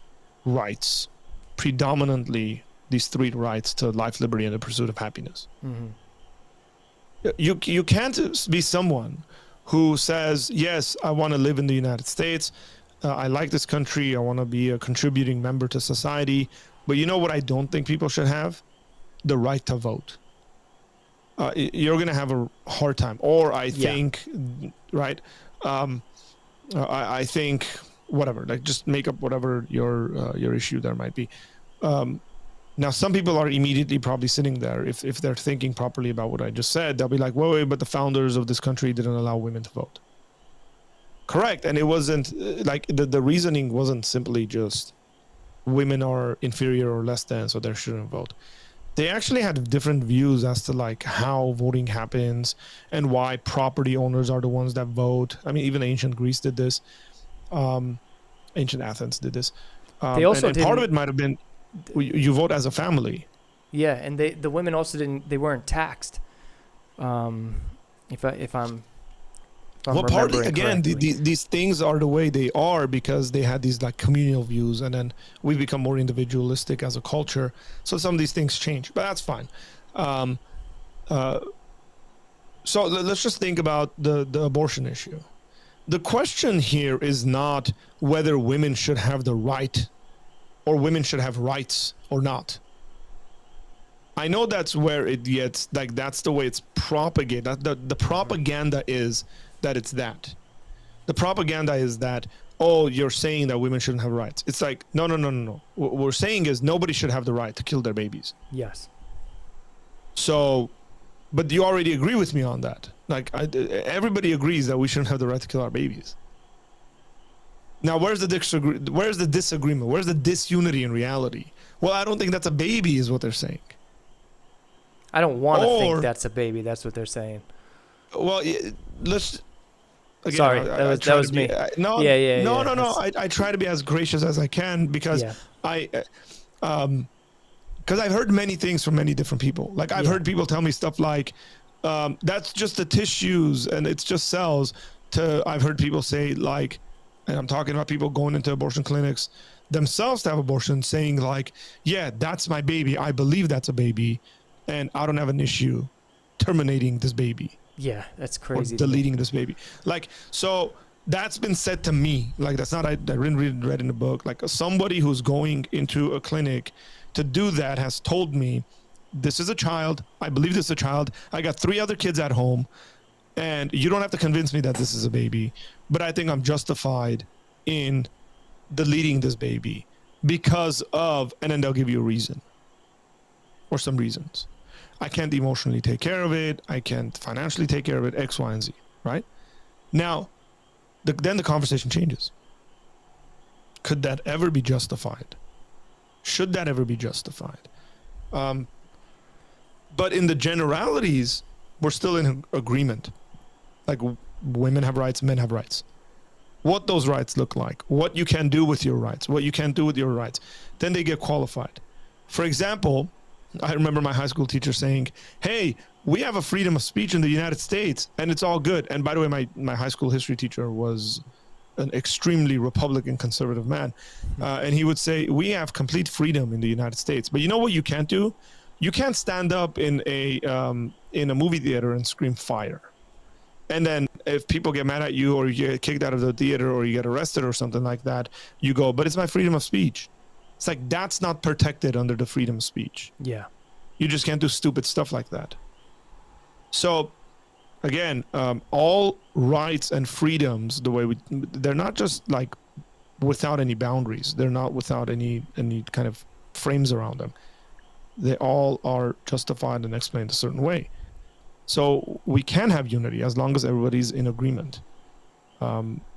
rights, predominantly these three rights to life, liberty, and the pursuit of happiness. Mm-hmm. You can't be someone who says, yes, I want to live in the United States, I like this country, I want to be a contributing member to society, but you know what I don't think people should have? The right to vote. You're going to have a hard time. Or I think, right, I think, whatever, like just make up whatever your issue there might be. Now, some people are immediately probably sitting there, if they're thinking properly about what I just said, they'll be like, wait, but the founders of this country didn't allow women to vote. Correct. And it wasn't like the reasoning wasn't simply just women are inferior or less than, so they shouldn't vote. They actually had different views as to like how voting happens and why property owners are the ones that vote. I mean, even ancient Greece did this. Um, Ancient Athens did this. They also and part of didn't. it might have been you vote as a family. Yeah, and the women also didn't. They weren't taxed. If I'm Well, partly remembering again, correctly. these things are the way they are because they had these like communal views, and then we become more individualistic as a culture. So some of these things change, but that's fine. Um, uh, so let's just think about the abortion issue. The question here is not whether women should have the right or women should have rights or not. I know that's where it gets, like, that's the way it's propagated. The propaganda is that it's that. The propaganda is that, oh, you're saying that women shouldn't have rights. It's like, no. What we're saying is nobody should have the right to kill their babies. Yes. So, but you already agree with me on that. Like, everybody agrees that we shouldn't have the right to kill our babies. Now, where's the disagreement? Where's the disunity in reality? Well, I don't think that's a baby, is what they're saying. I don't want to think Or- that's a baby. That's what they're saying. Well, let's. Again, Sorry, I that try was to be- me. No, Yeah, no. that's- I try to be as gracious as I can because Yeah. because I've heard many things from many different people. Like I've Yeah. heard people tell me stuff like, "That's just the tissues and it's just cells." I've heard people say like, and I'm talking about people going into abortion clinics themselves to have abortion, saying like, "Yeah, that's my baby. I believe that's a baby, and I don't have an issue terminating this baby." Yeah, that's Or crazy. to me. deleting this baby. Like, so that's been said to me. Like, that's not, I didn't read in the book. Like, somebody who's going into a clinic to do that has told me, this is a child. I believe this is a child. I got 3 other kids at home. And you don't have to convince me that this is a baby. But I think I'm justified in deleting this baby because of, and then they'll give you a reason or some reasons. I can't emotionally take care of it. I can't financially take care of it, X, Y, and Z, right? Now, then the conversation changes. Could that ever be justified? Should that ever be justified? But in the generalities, we're still in agreement. Like, women have rights, men have rights. What those rights look like, what you can do with your rights, what you can't do with your rights. Then they get qualified. For example, I remember my high school teacher saying, "Hey, we have a freedom of speech in the United States and it's all good." And by the way, my high school history teacher was an extremely Republican conservative man. And he would say, "We have complete freedom in the United States. But you know what you can't do? You can't stand up in a movie theater and scream fire. And then if people get mad at you or you get kicked out of the theater or you get arrested or something like that, you go, but it's my freedom of speech." It's like, that's not protected under the freedom of speech. Yeah. You just can't do stupid stuff like that. So, again, all rights and freedoms, they're not just like without any boundaries. They're not without any kind of frames around them. They all are justified and explained a certain way. So we can have unity as long as everybody's in agreement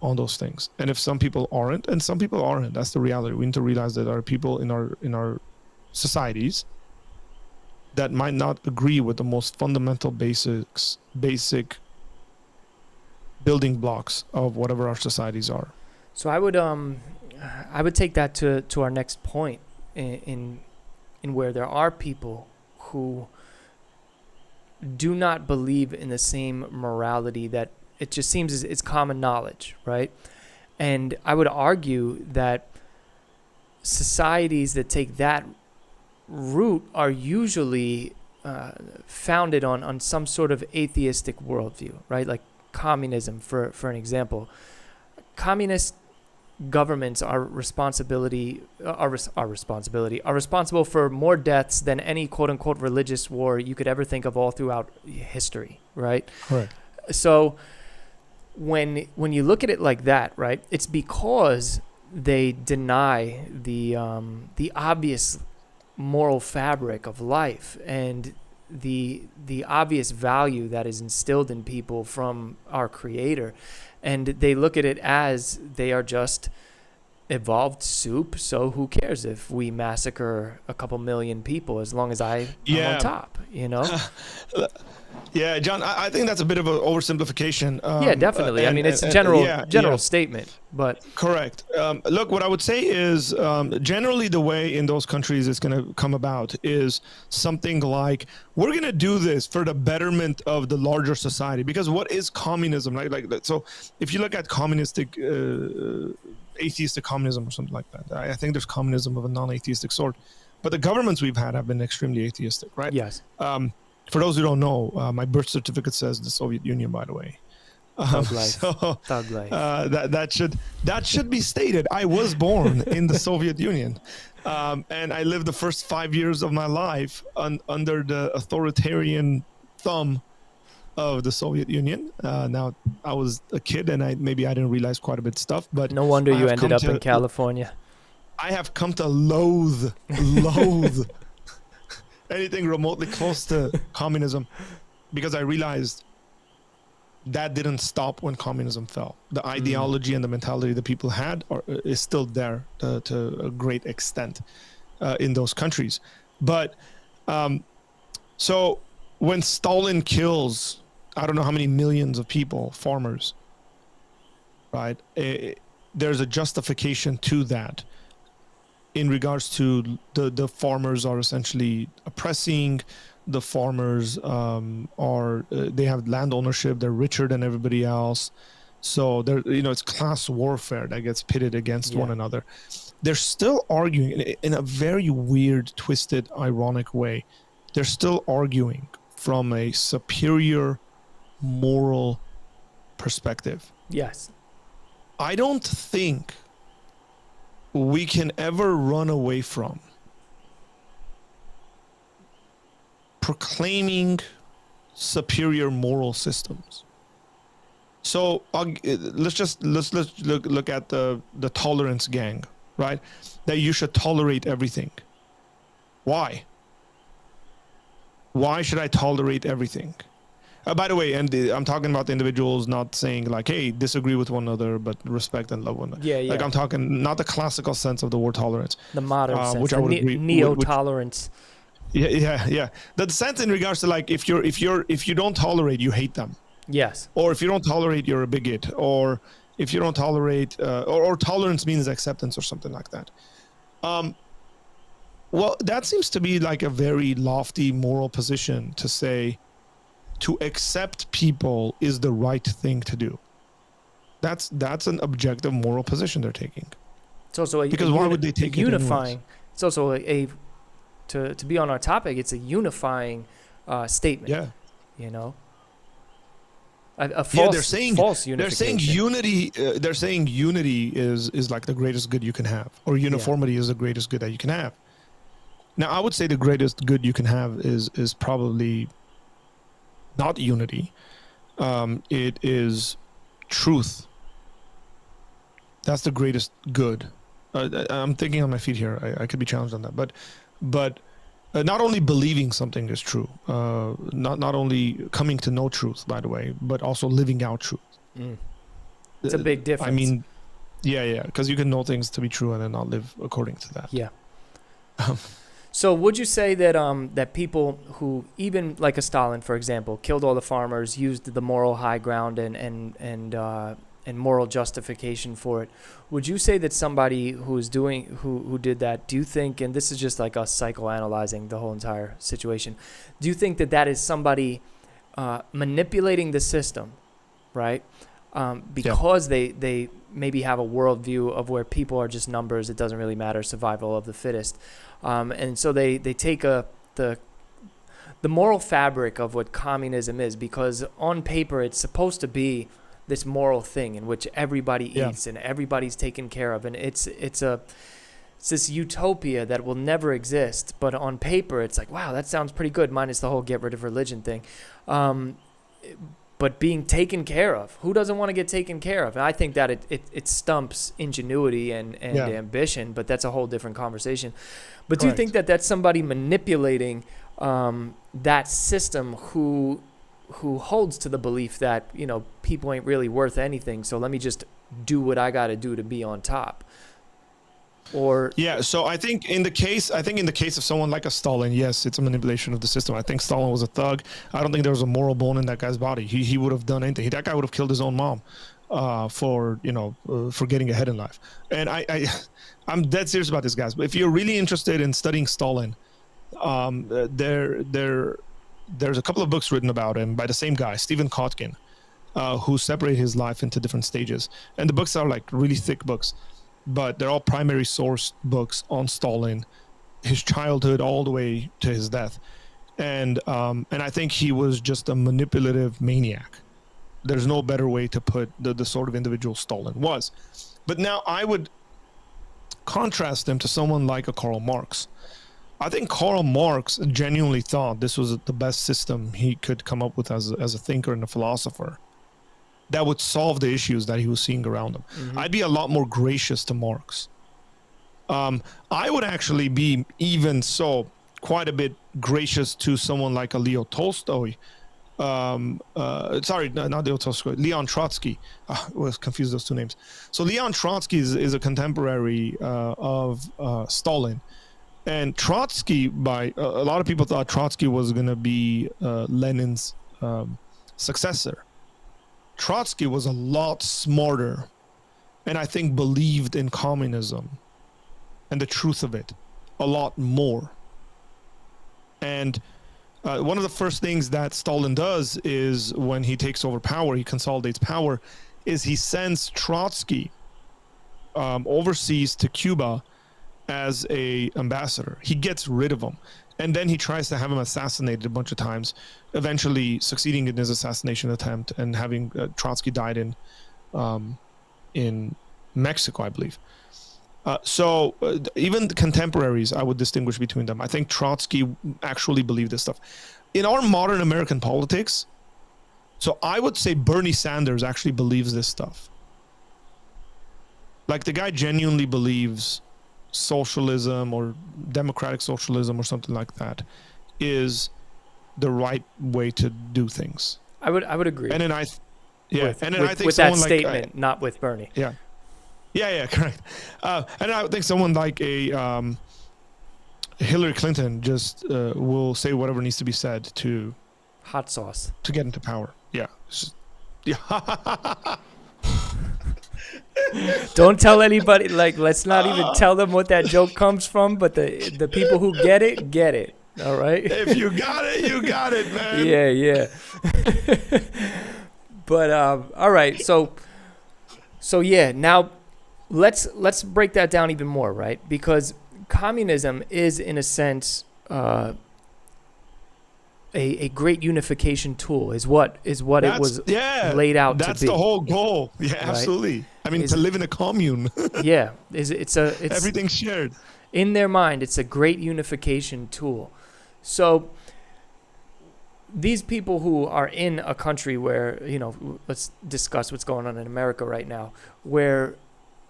on those things. And if some people aren't, and some people aren't, that's the reality. We need to realize that there are people in our societies that might not agree with the most fundamental basic building blocks of whatever our societies are. So I would take that to our next point in where there are people who do not believe in the same morality that it just seems it's common knowledge, right? And I would argue that societies that take that route are usually founded on some sort of atheistic worldview, right? Like communism, for an example. Communist governments are responsible for more deaths than any quote unquote religious war you could ever think of all throughout history, right? Correct. So when you look at it like that, right, it's because they deny the obvious moral fabric of life and the obvious value that is instilled in people from our Creator. And they look at it as they are just evolved soup, so who cares if we massacre a couple million people as long as I'm on top, you know? Yeah, John, I think that's a bit of an oversimplification. Yeah, definitely. I mean, it's a general statement, but correct. Look, what I would say is generally the way in those countries it's going to come about is something like, we're going to do this for the betterment of the larger society. Because what is communism, right? Like, so if you look at communistic, atheistic communism or something like that, I think there's communism of a non-atheistic sort. But the governments we've had have been extremely atheistic, right? yes. For those who don't know, my birth certificate says the Soviet Union, by the way. Thug life. So Thug life. that should be stated. I was born in the Soviet Union, and I lived the first 5 years of my life under the authoritarian thumb of the Soviet Union. Now I was a kid, and maybe I didn't realize quite a bit of stuff. But no wonder you ended up in California. I have come to loathe anything remotely close to communism, because I realized that didn't stop when communism fell. The ideology and the mentality that people had is still there to a great extent in those countries. But so when Stalin kills, I don't know how many millions of people, farmers, right? There's a justification to that. In regards to the farmers are essentially oppressing, the farmers they have land ownership, they're richer than everybody else, so they're, it's class warfare that gets pitted against one another. They're still arguing in a very weird, twisted, ironic way. They're still arguing from a superior moral perspective. Yes. I don't think we can ever run away from proclaiming superior moral systems. So let's look at the tolerance gang, right? That you should tolerate everything. Why? Why should I tolerate everything? By the way, and I'm talking about the individuals, not saying like, hey, disagree with one another, but respect and love one another. Yeah. Like, I'm talking not the classical sense of the word tolerance. The modern sense, which I would agree. Neo-tolerance. Yeah. The sense in regards to, like, if you don't tolerate, you hate them. Yes. Or if you don't tolerate, you're a bigot. Or if you don't tolerate, or tolerance means acceptance or something like that. Well, that seems to be like a very lofty moral position to say. To accept people is the right thing to do. That's an objective moral position they're taking. It's also because why would they take unifying? It it's also to be on our topic. It's a unifying statement. Yeah. A false, they're saying false unification. They're saying unity is like the greatest good you can have, or uniformity is the greatest good that you can have. Now, I would say the greatest good you can have is probably not unity. It is truth. That's the greatest good. I'm thinking on my feet here. I could be challenged on that, but not only believing something is true, not only coming to know truth, by the way, but also living out truth. It's a big difference. I mean, yeah, because you can know things to be true and then not live according to that. Yeah. So would you say that that people who, even like a Stalin, for example, killed all the farmers, used the moral high ground and moral justification for it, would you say that somebody who did that, do you think, and this is just like us psychoanalyzing the whole entire situation, do you think that is somebody manipulating the system, right? Because they maybe have a worldview of where people are just numbers, it doesn't really matter, survival of the fittest. And so they take the moral fabric of what communism is, because on paper it's supposed to be this moral thing in which everybody eats and everybody's taken care of, and it's this utopia that will never exist. But on paper it's like, wow, that sounds pretty good, minus the whole get rid of religion thing. But being taken care of, who doesn't want to get taken care of? And I think that it stumps ingenuity and ambition, but that's a whole different conversation. But do you think that that's somebody manipulating that system who holds to the belief that, people ain't really worth anything, so let me just do what I got to do to be on top? Or Yeah, so I think in the case of someone like a Stalin, yes, it's a manipulation of the system. I think Stalin was a thug. I don't think there was a moral bone in that guy's body. He would have done anything. That guy would have killed his own mom, for for getting ahead in life. And I'm dead serious about this, guys. But if you're really interested in studying Stalin, there's a couple of books written about him by the same guy, Stephen Kotkin, who separate his life into different stages. And the books are like really thick books, but they're all primary source books on Stalin, his childhood all the way to his death. And I think he was just a manipulative maniac. There's no better way to put the sort of individual Stalin was. But now I would contrast him to someone like a Karl Marx. I think Karl Marx genuinely thought this was the best system he could come up with as a thinker and a philosopher that would solve the issues that he was seeing around him. Mm-hmm. I'd be a lot more gracious to Marx. I would actually be even so quite a bit gracious to someone like a Leo Tolstoy. Sorry, not Leo Tolstoy, Leon Trotsky. I was confused those two names. So Leon Trotsky is a contemporary of Stalin. And Trotsky, a lot of people thought Trotsky was going to be Lenin's successor. Trotsky was a lot smarter, and I think believed in communism and the truth of it a lot more. And one of the first things that Stalin does is when he takes over power, he consolidates power, is he sends Trotsky overseas to Cuba as a ambassador. He gets rid of him, and then he tries to have him assassinated a bunch of times, eventually succeeding in his assassination attempt and having Trotsky died in Mexico, I believe. So even the contemporaries, I would distinguish between them. I think Trotsky actually believed this stuff. In our modern American politics, so I would say Bernie Sanders actually believes this stuff. Like, the guy genuinely believes socialism or democratic socialism or something like that is the right way to do things. I would agree. And then I think with that statement, not with Bernie. Yeah, correct. And I would think someone like a Hillary Clinton just will say whatever needs to be said to hot sauce to get into power. Yeah. Don't tell anybody. Like, let's not even tell them what that joke comes from. But the people who get it. All right. If you got it, you got it, man. Yeah. But all right. So yeah. Now, let's break that down even more, right? Because communism is, in a sense, a great unification tool. Is what it was laid out to be. That's the whole goal. Yeah, right? Absolutely. I mean, to live in a commune. Yeah, it's everything's shared. In their mind, it's a great unification tool. So these people who are in a country where, let's discuss what's going on in America right now, where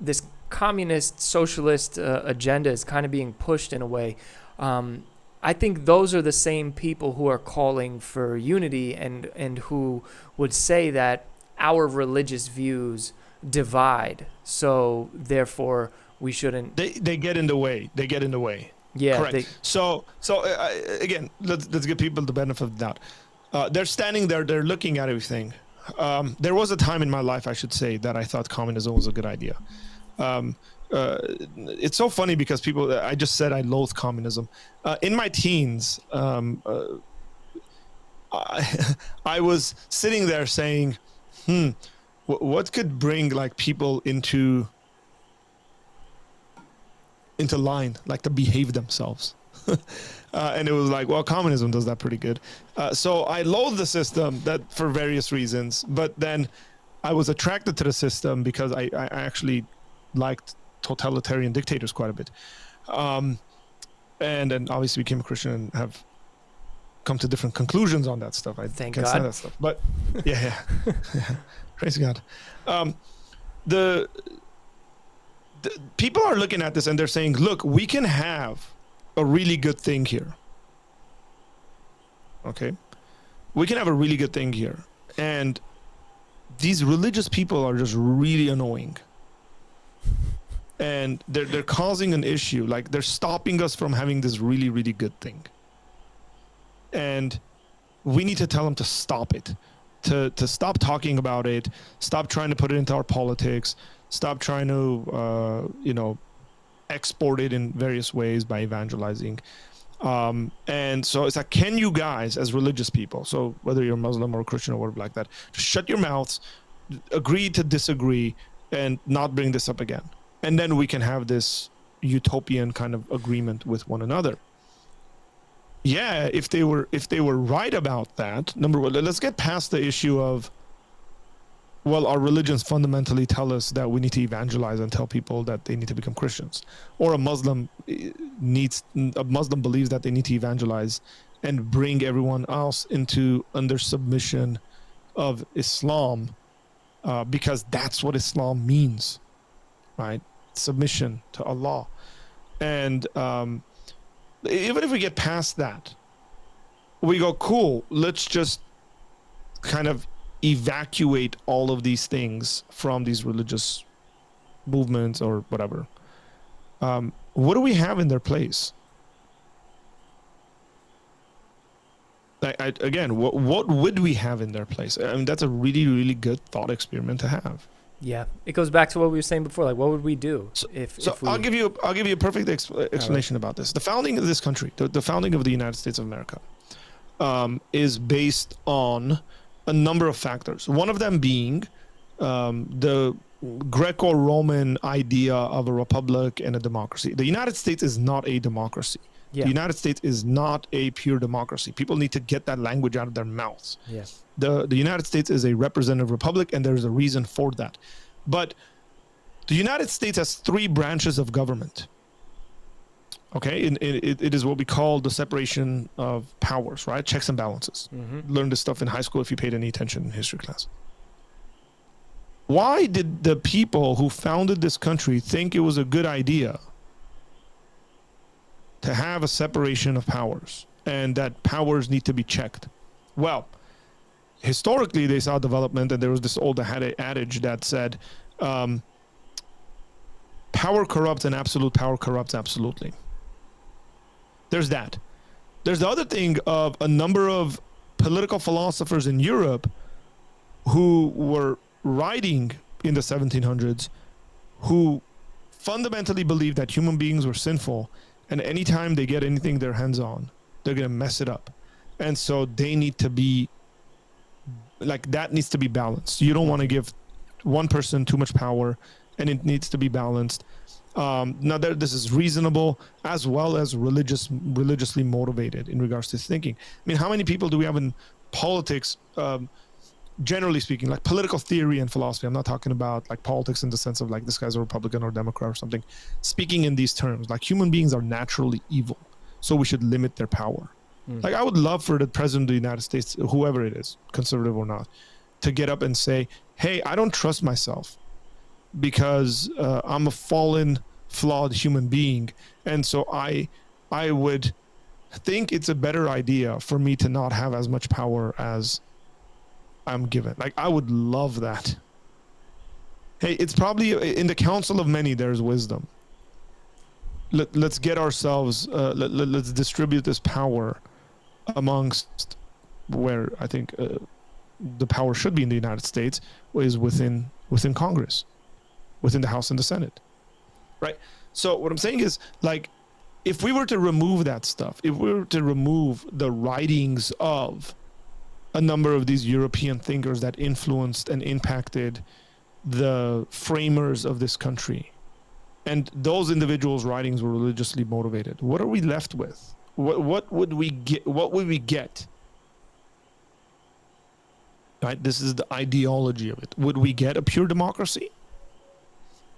this communist, socialist agenda is kind of being pushed in a way. I think those are the same people who are calling for unity and who would say that our religious views divide, so therefore we shouldn't. They get in the way. Yeah. Correct. So again, let's give people the benefit of the doubt. They're standing there. They're looking at everything. There was a time in my life, I should say, that I thought communism was a good idea. It's so funny because I just said I loathe communism. In my teens, I was sitting there saying, what could bring like people into line, like to behave themselves? And it was like, well, communism does that pretty good. So I loathe the system that for various reasons, but then I was attracted to the system because I actually liked totalitarian dictators quite a bit. And then obviously became a Christian and have come to different conclusions on that stuff. I Thank can't God. stand that stuff. But yeah. Praise God. The people are looking at this and they're saying, look, we can have a really good thing here. Okay? We can have a really good thing here. And these religious people are just really annoying. and they're causing an issue. Like they're stopping us from having this really, really good thing. And we need to tell them to stop it, to stop talking about it, stop trying to put it into our politics, stop trying to, export it in various ways by evangelizing. And so it's like, can you guys, as religious people, so whether you're Muslim or Christian or whatever like that, just shut your mouths, agree to disagree, and not bring this up again. And then we can have this utopian kind of agreement with one another. Yeah, if they were right about that, number one, let's get past the issue of, well, our religions fundamentally tell us that we need to evangelize and tell people that they need to become Christians, or a Muslim believes that they need to evangelize and bring everyone else under submission of Islam, because that's what Islam means, right? Submission to Allah. And even if we get past that, we go, cool, let's just kind of evacuate all of these things from these religious movements or whatever. What do we have in their place? Again, what would we have in their place? I mean, that's a really, really good thought experiment to have. Yeah, it goes back to what we were saying before. Like, what would we do if we... I'll give you a perfect explanation about this. The founding of this country, the founding of the United States of America, is based on a number of factors. One of them being the Greco-Roman idea of a republic and a democracy. The United States is not a democracy. Yeah. The United States is not a pure democracy. People need to get that language out of their mouths. Yes. The United States is a representative republic, and there's a reason for that. But the United States has 3 branches of government. Okay, it is what we call the separation of powers, right? Checks and balances. Mm-hmm. Learned this stuff in high school if you paid any attention in history class. Why did the people who founded this country think it was a good idea to have a separation of powers and that powers need to be checked? Well, historically, they saw development, and there was this old adage that said, power corrupts and absolute power corrupts absolutely. There's that. There's the other thing of a number of political philosophers in Europe who were writing in the 1700s who fundamentally believed that human beings were sinful, and anytime they get anything their hands on, they're going to mess it up. And so they need to be, like, that needs to be balanced. You don't want to give one person too much power, and it needs to be balanced. Now, this is reasonable as well as religiously motivated in regards to thinking. I mean, how many people do we have in politics, generally speaking, like political theory and philosophy? I'm not talking about like politics in the sense of like this guy's a Republican or Democrat or something. Speaking in these terms, like human beings are naturally evil, so we should limit their power. Like, I would love for the president of the United States, whoever it is, conservative or not, to get up and say, hey, I don't trust myself because I'm a fallen, flawed human being. And so I would think it's a better idea for me to not have as much power as I'm given. Like, I would love that. Hey, it's probably in the council of many, there's wisdom. Let's get ourselves, let's distribute this power amongst where I think the power should be in the United States is within Congress, within the House and the Senate, right? So what I'm saying is, like, if we were to remove that stuff, if we were to remove the writings of a number of these European thinkers that influenced and impacted the framers of this country, and those individuals' writings were religiously motivated, what are we left with? What would we get? What would we get? Right? This is the ideology of it. Would we get a pure democracy?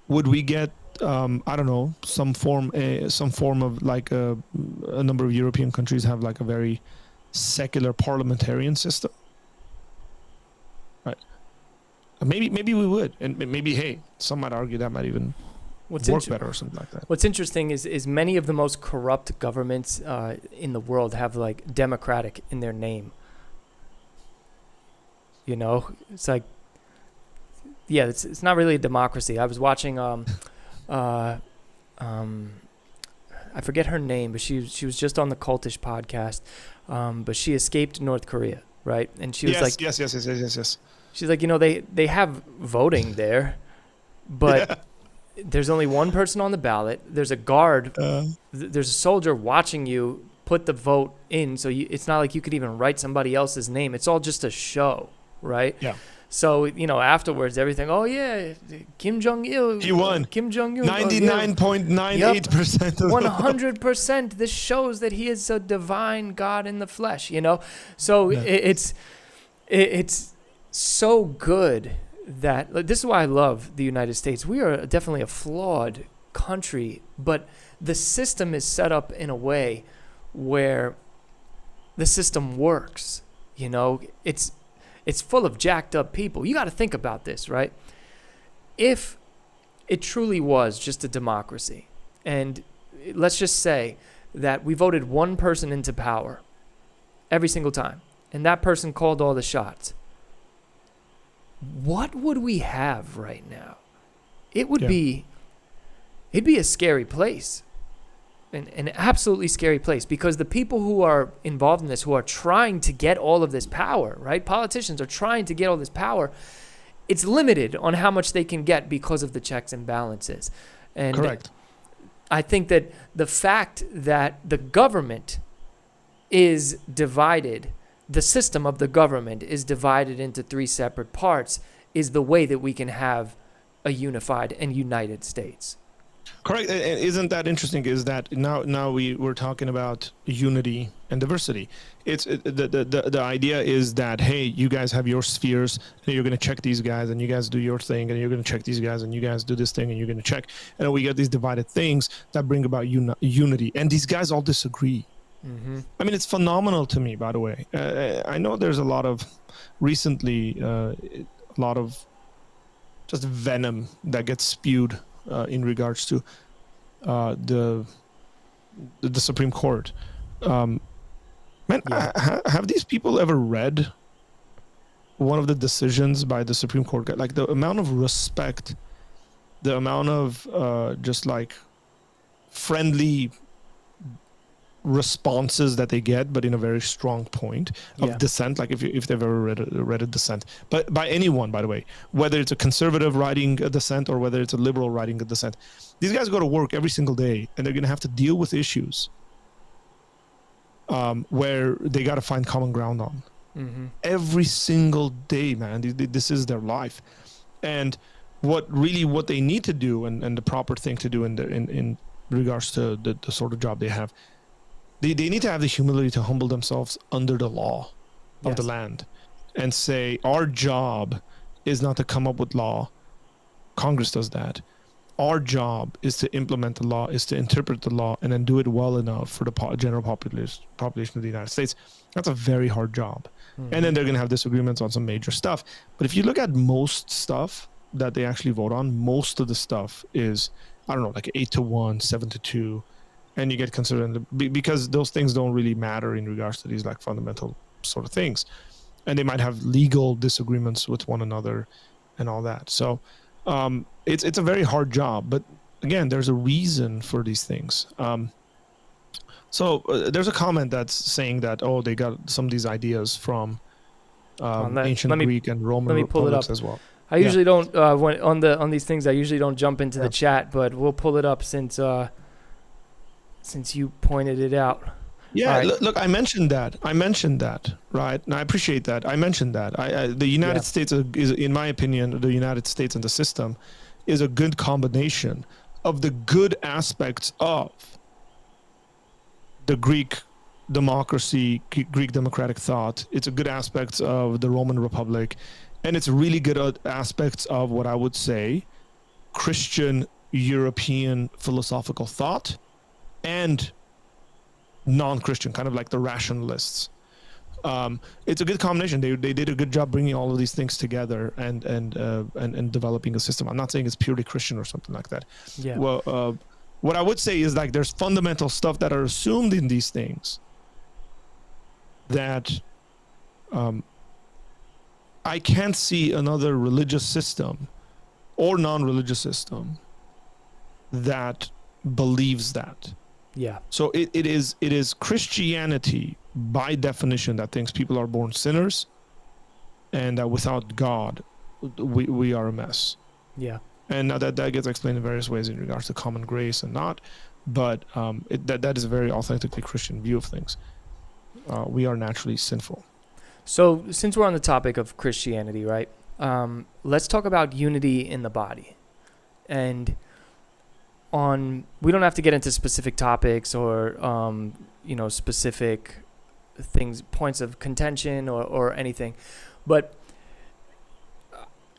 Would we get, I don't know, some form of like a number of European countries have like a very secular parliamentarian system? Right? Maybe we would, and maybe, hey, some might argue that might even work better or something like that. What's interesting is many of the most corrupt governments in the world have like democratic in their name. You know, it's like, yeah, it's not really a democracy. I was watching uh, I forget her name, but she was just on the Cultish podcast. But she escaped North Korea, right? And she was like, yes. she's like, they have voting there, but there's only one person on the ballot. There's a guard. There's a soldier watching you put the vote in. So it's not like you could even write somebody else's name. It's all just a show, right? Yeah. So, afterwards, everything, oh, yeah, Kim Jong-il. He won. Kim Jong-un. 99.98% of 100%. This shows that he is a divine God in the flesh, So it's so good that, this is why I love the United States. We are definitely a flawed country, but the system is set up in a way where the system works. It's full of jacked up people. You got to think about this, right? If it truly was just a democracy, and let's just say that we voted one person into power every single time, and that person called all the shots, what would we have right now? It'd be a scary place. An absolutely scary place, because the people who are involved in this, who are trying to get all of this power, right? Politicians are trying to get all this power. It's limited on how much they can get because of the checks and balances. And correct. I think that the fact that the government is divided, the system of the government is divided into three separate parts, is the way that we can have a unified and united states. Correct. And isn't that interesting? Is that now we're talking about unity and diversity. It's the idea is that, hey, you guys have your spheres, and you're going to check these guys, and you guys do your thing, and you're going to check these guys, and you guys do this thing, and you're going to check, and we get these divided things that bring about unity. And these guys all disagree. Mm-hmm. I mean, it's phenomenal to me, by the way. I know there's a lot of just venom that gets spewed in regards to the Supreme Court. Have these people ever read one of the decisions by the Supreme Court? Like, the amount of respect, the amount of just like friendly responses that they get, but in a very strong point of dissent, like if they've ever read a dissent, but by anyone, by the way, whether it's a conservative writing a dissent or whether it's a liberal writing a dissent, these guys go to work every single day, and they're going to have to deal with issues where they got to find common ground on. Mm-hmm. Every single day, man. This is their life, and what they need to do, and the proper thing to do in regards to the sort of job they have. They need to have the humility to humble themselves under the law of the land and say, our job is not to come up with law. Congress does that. Our job is to implement the law, is to interpret the law, and then do it well enough for the general population of the United States. That's a very hard job. Mm-hmm. And then they're going to have disagreements on some major stuff. But if you look at most stuff that they actually vote on, most of the stuff is, I don't know, like 8-1, 7-2. And you get considered, because those things don't really matter in regards to these like fundamental sort of things, and they might have legal disagreements with one another and all that. So it's a very hard job, but again, there's a reason for these things. So there's a comment that's saying that, they got some of these ideas from ancient Greek and Roman republics as well. I usually don't on these things. I usually don't jump into the chat, but we'll pull it up since you pointed it out. Yeah, right. Look, I mentioned that, right? And I appreciate that. I mentioned that. The United States is, in my opinion, the United States and the system is a good combination of the good aspects of the Greek democracy, Greek democratic thought. It's a good aspects of the Roman Republic, and it's really good aspects of what I would say Christian European philosophical thought, and non-Christian, kind of like the rationalists. It's a good combination. They did a good job bringing all of these things together and developing a system. I'm not saying it's purely Christian or something like that. Yeah. Well, what I would say is, like, there's fundamental stuff that are assumed in these things that I can't see another religious system or non-religious system that believes that. Yeah. So it is Christianity by definition that thinks people are born sinners, and that without God, we are a mess. Yeah. And now that gets explained in various ways in regards to common grace and not, but that is a very authentically Christian view of things. We are naturally sinful. So since we're on the topic of Christianity, right? Let's talk about unity in the body. And we don't have to get into specific topics or specific things, points of contention or anything, but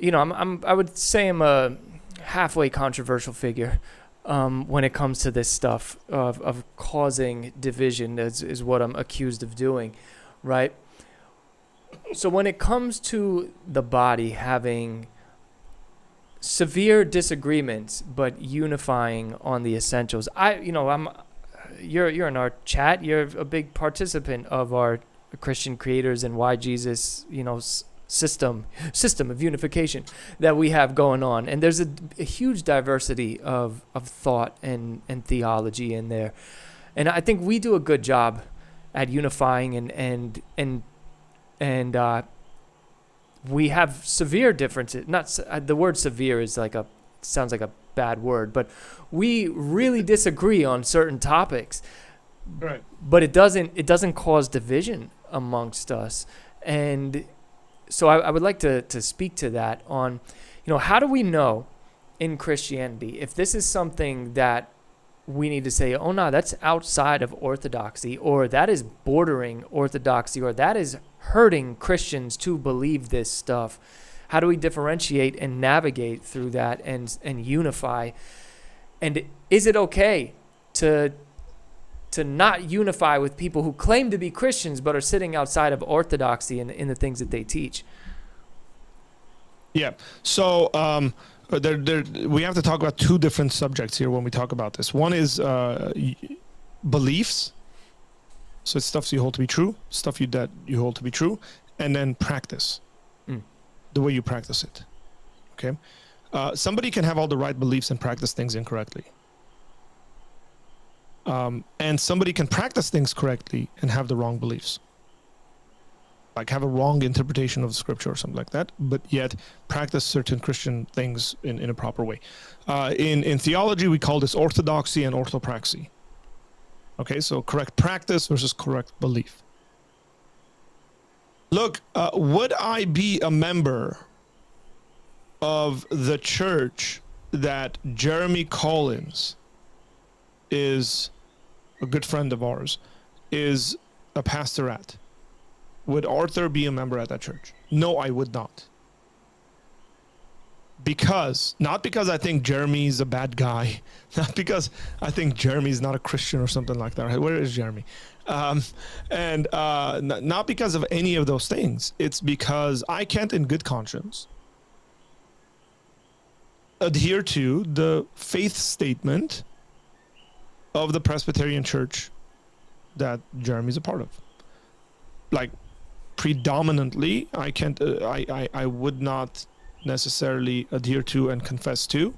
I would say I'm a halfway controversial figure when it comes to this stuff of causing division is what I'm accused of doing, right? So when it comes to the body having severe disagreements but unifying on the essentials, you're in our chat, you're a big participant of our Christian creators and why Jesus, system of unification that we have going on, and there's a huge diversity of thought and theology in there, and I think we do a good job at unifying and we have severe differences. Not the word severe is sounds like a bad word, but we really disagree on certain topics, right? But it doesn't cause division amongst us. And so I would like to speak to that on, how do we know in Christianity if this is something that we need to say, oh no, that's outside of orthodoxy, or that is bordering orthodoxy, or that is hurting Christians to believe this stuff? How do we differentiate and navigate through that and unify? And is it okay to not unify with people who claim to be Christians but are sitting outside of orthodoxy in the things that they teach? Yeah. So we have to talk about two different subjects here when we talk about this. One is beliefs. So it's stuff you hold to be true, stuff that you hold to be true, and then practice, the way you practice it. Okay. Somebody can have all the right beliefs and practice things incorrectly. And somebody can practice things correctly and have the wrong beliefs. Like have a wrong interpretation of the scripture or something like that, but yet practice certain Christian things in a proper way. In theology, we call this orthodoxy and orthopraxy. Okay, so correct practice versus correct belief. Look, would I be a member of the church that Jeremy Collins is a good friend of ours, is a pastor at? Would Arthur be a member at that church? No, I would not. Not because I think Jeremy's a bad guy, not because I think Jeremy's not a Christian or something like that. Where is Jeremy? Not because of any of those things. It's because I can't in good conscience adhere to the faith statement of the Presbyterian Church that Jeremy's a part of. Like, predominantly, I can't. I would not necessarily adhere to and confess to,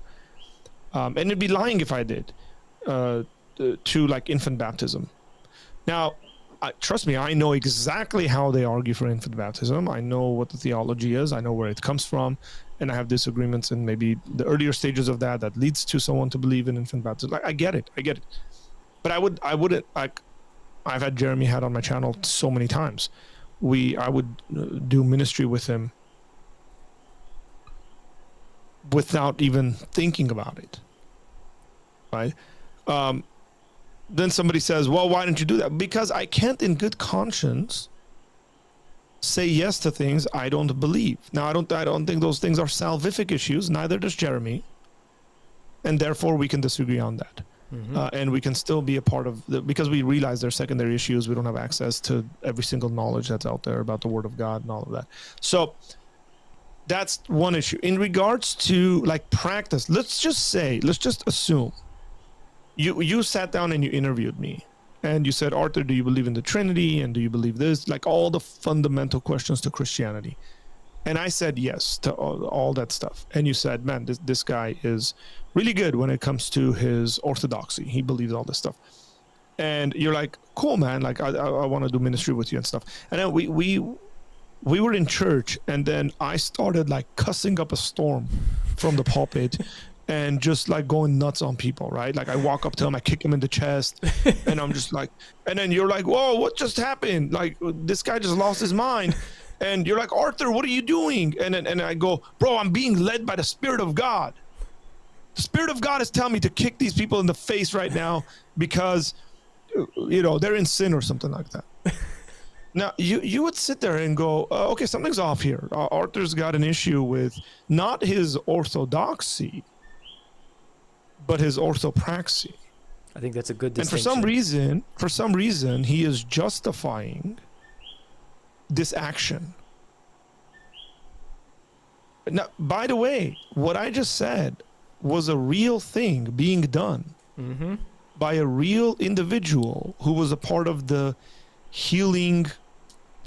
and it'd be lying if I did, to like infant baptism. Now, trust me, I know exactly how they argue for infant baptism. I know what the theology is. I know where it comes from, and I have disagreements in maybe the earlier stages of that leads to someone to believe in infant baptism. I get it. But I wouldn't like. I've had Jeremy had on my channel so many times. I would do ministry with him without even thinking about it, right? Then somebody says, well, why don't you do that? Because I can't in good conscience say yes to things I don't believe. Now, I don't think those things are salvific issues, neither does Jeremy, and therefore we can disagree on that. And we can still be a part of because we realize there's secondary issues. We don't have access to every single knowledge that's out there about the Word of God and all of that. So that's one issue. In regards to like practice, let's just assume you sat down and you interviewed me and you said, Arthur, do you believe in the Trinity? And do you believe this? Like all the fundamental questions to Christianity. And I said yes to all that stuff. And you said, man, this guy is really good when it comes to his orthodoxy. He believes all this stuff. And you're like, cool, man. Like, I want to do ministry with you and stuff. And then we were in church, and then I started like cussing up a storm from the pulpit and just like going nuts on people, right? Like I walk up to him, I kick him in the chest, and I'm just like, and then you're like, whoa, what just happened? Like, this guy just lost his mind. And you're like, Arthur, what are you doing? And I go, bro, I'm being led by the Spirit of God. The Spirit of God is telling me to kick these people in the face right now because, you know, they're in sin or something like that. Now, you would sit there and go, okay, something's off here. Arthur's got an issue with not his orthodoxy, but his orthopraxy. I think that's a good And distinction. for some reason, he is justifying this action. Now, by the way, what I just said was a real thing being done by a real individual who was a part of the healing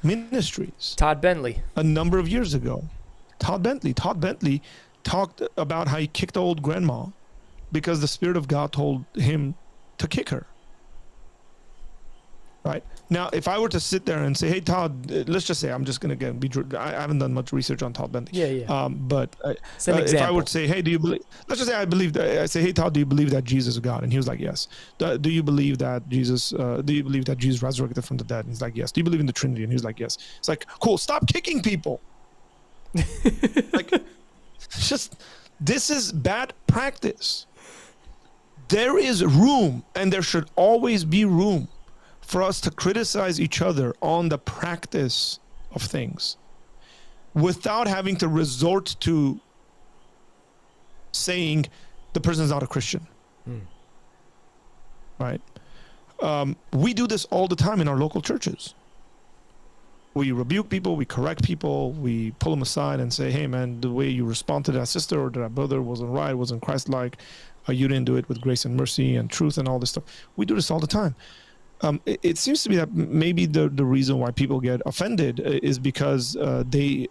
ministries. Todd Bentley. A number of years ago. Todd Bentley talked about how he kicked old grandma because the Spirit of God told him to kick her. Right? Now, if I were to sit there and say, hey, Todd, let's just say, I'm just going to I haven't done much research on Todd Bentley. Yeah. But If I would say, hey, do you believe, let's just say I say, hey, Todd, do you believe that Jesus is God? And he was like, yes. Do you believe that Jesus resurrected from the dead? And he's like, yes. Do you believe in the Trinity? And he was like, yes. It's like, cool, stop kicking people. Like, just, this is bad practice. There is room, and there should always be room for us to criticize each other on the practice of things without having to resort to saying the person's not a Christian. Right? We do this all the time in our local churches. We rebuke people, we correct people, we pull them aside and say, hey man, the way you respond to that sister or that brother wasn't right, wasn't Christ-like. You didn't do it with grace and mercy and truth and all this stuff. We do this all the time. It seems to be that maybe the reason why people get offended is because they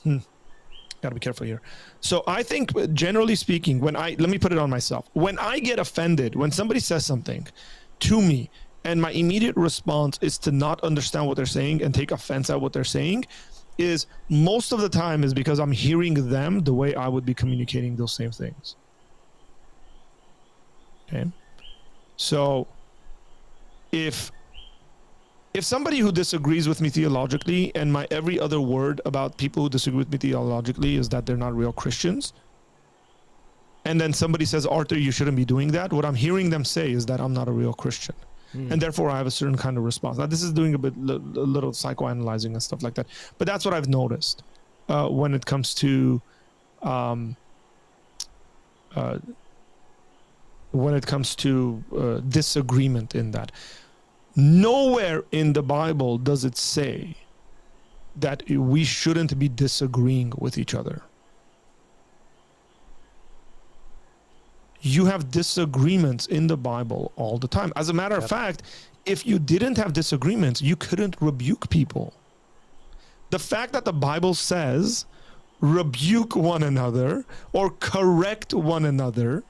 gotta be careful here. So I think, generally speaking, let me put it on myself. When I get offended, when somebody says something to me and my immediate response is to not understand what they're saying and take offense at what they're saying, is most of the time is because I'm hearing them the way I would be communicating those same things. Okay? So if somebody who disagrees with me theologically, and my every other word about people who disagree with me theologically is that they're not real Christians, and then somebody says, Arthur, you shouldn't be doing that, what I'm hearing them say is that I'm not a real Christian. And therefore I have a certain kind of response. Now this is doing a little psychoanalyzing and stuff like that, but that's what I've noticed when it comes to disagreement in that. Nowhere in the Bible does it say that we shouldn't be disagreeing with each other. You have disagreements in the Bible all the time. As a matter of fact, if you didn't have disagreements, you couldn't rebuke people. The fact that the Bible says rebuke one another or correct one another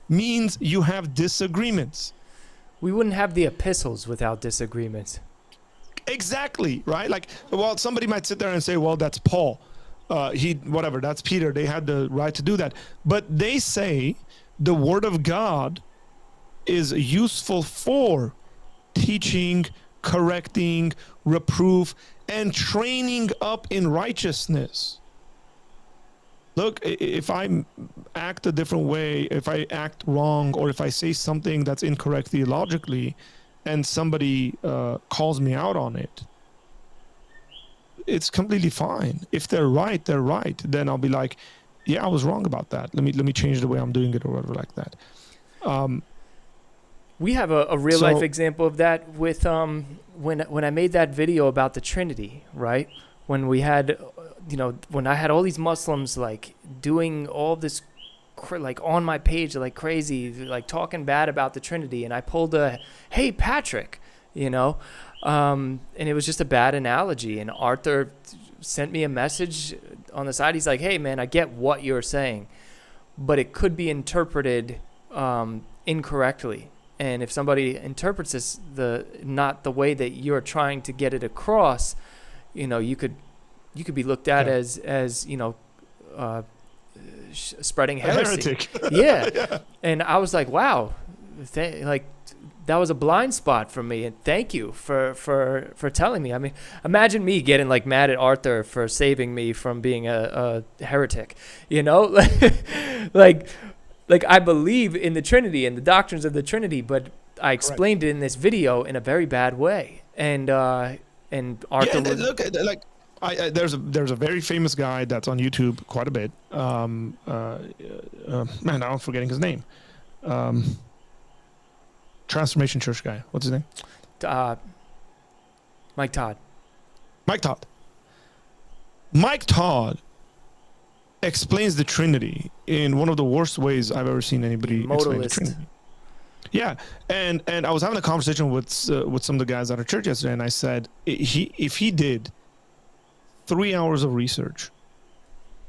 means you have disagreements. We wouldn't have the epistles without disagreements. Exactly, right? Like, well, somebody might sit there and say, well, that's Paul. That's Peter. They had the right to do that. But they say the Word of God is useful for teaching, correcting, reproof, and training up in righteousness. Look, if I act a different way, if I act wrong, or if I say something that's incorrect theologically, and somebody calls me out on it, it's completely fine. If they're right, they're right. Then I'll be like, yeah, I was wrong about that. Let me change the way I'm doing it, or whatever like that. We have a real life example of that with when I made that video about the Trinity, right? When we had, when I had all these Muslims like doing all this, like on my page like crazy, like talking bad about the Trinity, and I pulled a, hey Patrick, and it was just a bad analogy. And Arthur sent me a message on the side. He's like, hey man, I get what you're saying, but it could be interpreted incorrectly. And if somebody interprets this not the way that you're trying to get it across, you could be looked at as spreading heresy. A heretic. Yeah. Yeah. And I was like, wow, that was a blind spot for me, and thank you for telling me. I mean, imagine me getting like mad at Arthur for saving me from being a heretic, like I believe in the Trinity and the doctrines of the Trinity, but I explained it in this video in a very bad way, and Arthur look, like there's a very famous guy that's on YouTube quite a bit. Man, now I'm forgetting his name. Transformation Church guy. What's his name? Mike Todd. Mike Todd explains the Trinity in one of the worst ways I've ever seen anybody explain the Trinity. Yeah, and I was having a conversation with some of the guys at our church yesterday, and I said if he did 3 hours of research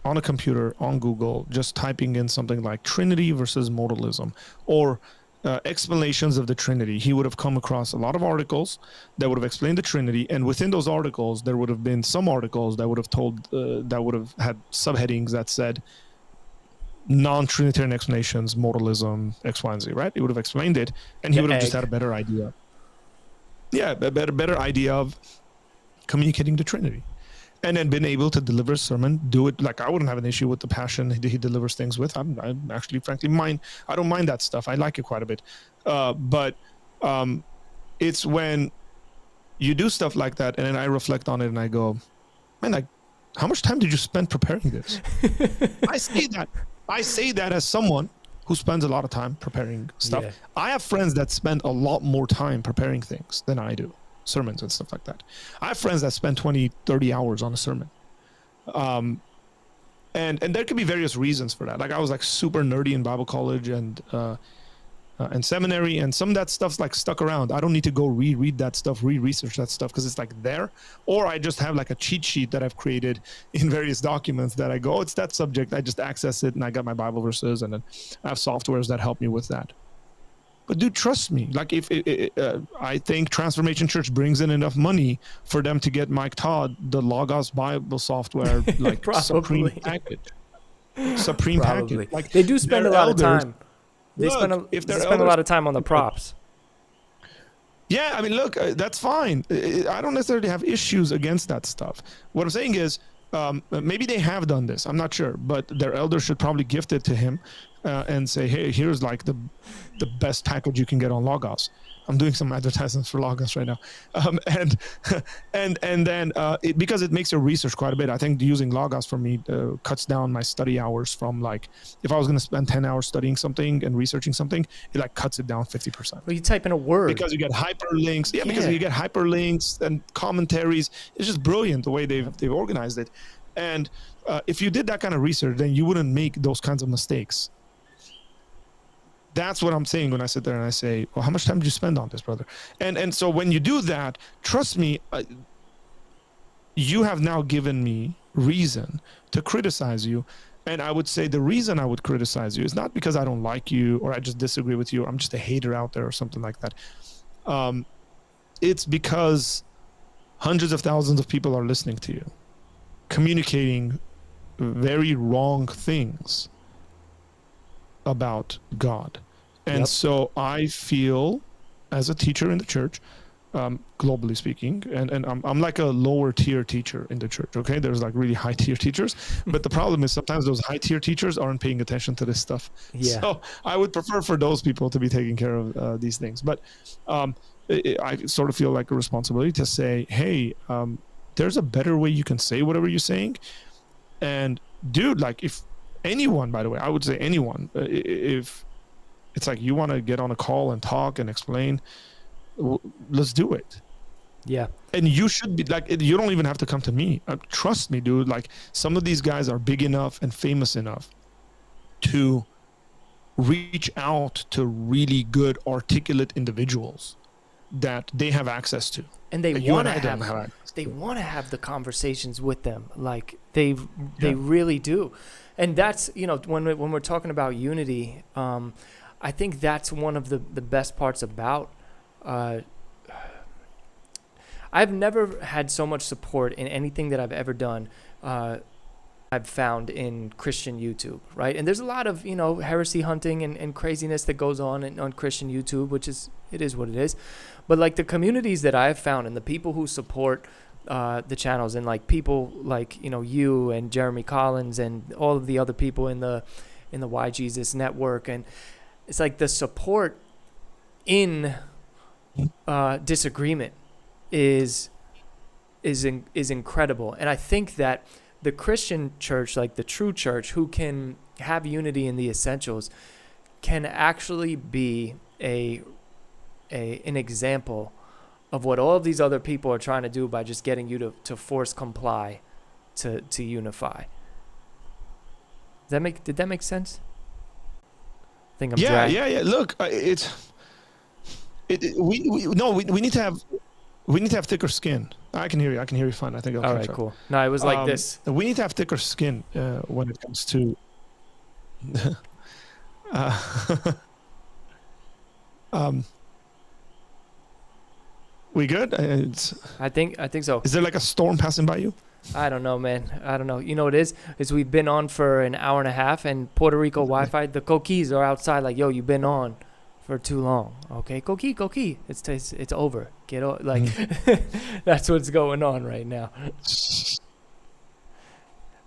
on a computer on Google, just typing in something like Trinity versus modalism or explanations of the Trinity, he would have come across a lot of articles that would have explained the Trinity, and within those articles there would have been some articles that would have that would have had subheadings that said non-Trinitarian explanations, modalism, X, Y, and Z, right? He would have explained it, and he would have just had a better idea. Yeah, a better idea of communicating the Trinity. And then been able to deliver a sermon, do it like I wouldn't have an issue with the passion he delivers things with. I'm actually, frankly, I don't mind that stuff. I like it quite a bit. But it's when you do stuff like that, and then I reflect on it and I go, man, like, how much time did you spend preparing this? I say that as someone who spends a lot of time preparing stuff. Yeah. I have friends that spend a lot more time preparing things than I do. Sermons and stuff like that. I have friends that spend 20, 30 hours on a sermon. And there could be various reasons for that. Like I was like super nerdy in Bible college and seminary, and some of that stuff's like stuck around. I don't need to go read that stuff, research that stuff because it's like there. Or I just have like a cheat sheet that I've created in various documents that I go, oh, it's that subject. I just access it and I got my Bible verses, and then I have softwares that help me with that. But dude, trust me. Like I think Transformation Church brings in enough money for them to get Mike Todd the Logos Bible software like supreme package. Supreme package. Like they do spend a lot of time. They spend a lot of time on the props. Yeah, I mean, look, that's fine. I don't necessarily have issues against that stuff. What I'm saying is, maybe they have done this. I'm not sure, but their elders should probably gift it to him and say, hey, here's like the best package you can get on Logos. I'm doing some advertisements for Logos right now. And then because it makes your research quite a bit. I think using Logos for me cuts down my study hours from like, if I was going to spend 10 hours studying something and researching something, it like cuts it down 50%. Well, you type in a word. Because you get hyperlinks. Yeah, because you get hyperlinks and commentaries. It's just brilliant the way they've organized it. And if you did that kind of research, then you wouldn't make those kinds of mistakes. That's what I'm saying when I sit there and I say, well, how much time did you spend on this, brother? And so when you do that, trust me, you have now given me reason to criticize you. And I would say the reason I would criticize you is not because I don't like you or I just disagree with you. Or I'm just a hater out there or something like that. It's because hundreds of thousands of people are listening to you, communicating very wrong things about God. And so I feel as a teacher in the church, globally speaking, and I'm like a lower tier teacher in the church, okay? There's like really high tier teachers, but the problem is sometimes those high tier teachers aren't paying attention to this stuff. Yeah. So I would prefer for those people to be taking care of these things. But I sort of feel like a responsibility to say, hey, there's a better way you can say whatever you're saying. And dude, like if anyone, by the way, I would say anyone, if it's like you want to get on a call and talk and explain, let's do it. Yeah. And you should be like, you don't even have to come to me. Trust me, dude. Like some of these guys are big enough and famous enough to reach out to really good, articulate individuals that they have access to. And they that you want and to I don't have, access they to. want to have the conversations with them. Like they Yeah. really do. And that's, you know, when we're talking about unity, I think that's one of the best parts about, I've never had so much support in anything that I've ever done. I've found in Christian YouTube, right? And there's a lot of, you know, heresy hunting and craziness that goes on Christian YouTube, which is, it is what it is. But like the communities that I've found and the people who support the channels, and like people like, you know, you and Jeremy Collins and all of the other people in the Why Jesus network, and it's like the support in disagreement is incredible. And I think that the Christian church, like the true church, who can have unity in the essentials, can actually be an example of what all of these other people are trying to do by just getting you to force comply to unify. Did that make sense? I think I'm dragging. Yeah. Look, we need to have thicker skin. I can hear you fine. I think I'll All catch right, up. cool. No, it was like this. We need to have thicker skin when it comes to. We good? I think so. Is there like a storm passing by you? I don't know, man. I don't know. You know what it is we've been on for an hour and a half, and Puerto Rico Wi-Fi, the coquis are outside like, yo, you've been on for too long. Okay, coqui. It's over. Get over. Like, that's what's going on right now.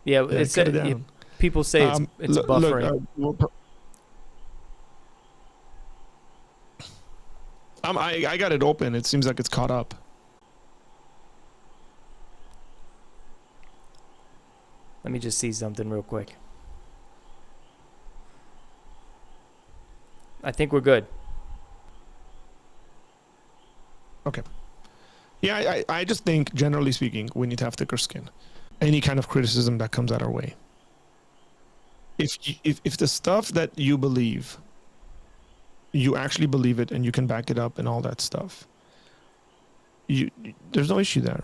Yeah, it's cut it down. people say it's buffering. I got it open. It seems like it's caught up. Let me just see something real quick. I think we're good. Okay. Yeah, I just think, generally speaking, we need to have thicker skin. Any kind of criticism that comes out our way. If the stuff that you believe, you actually believe it and you can back it up and all that stuff, there's no issue there.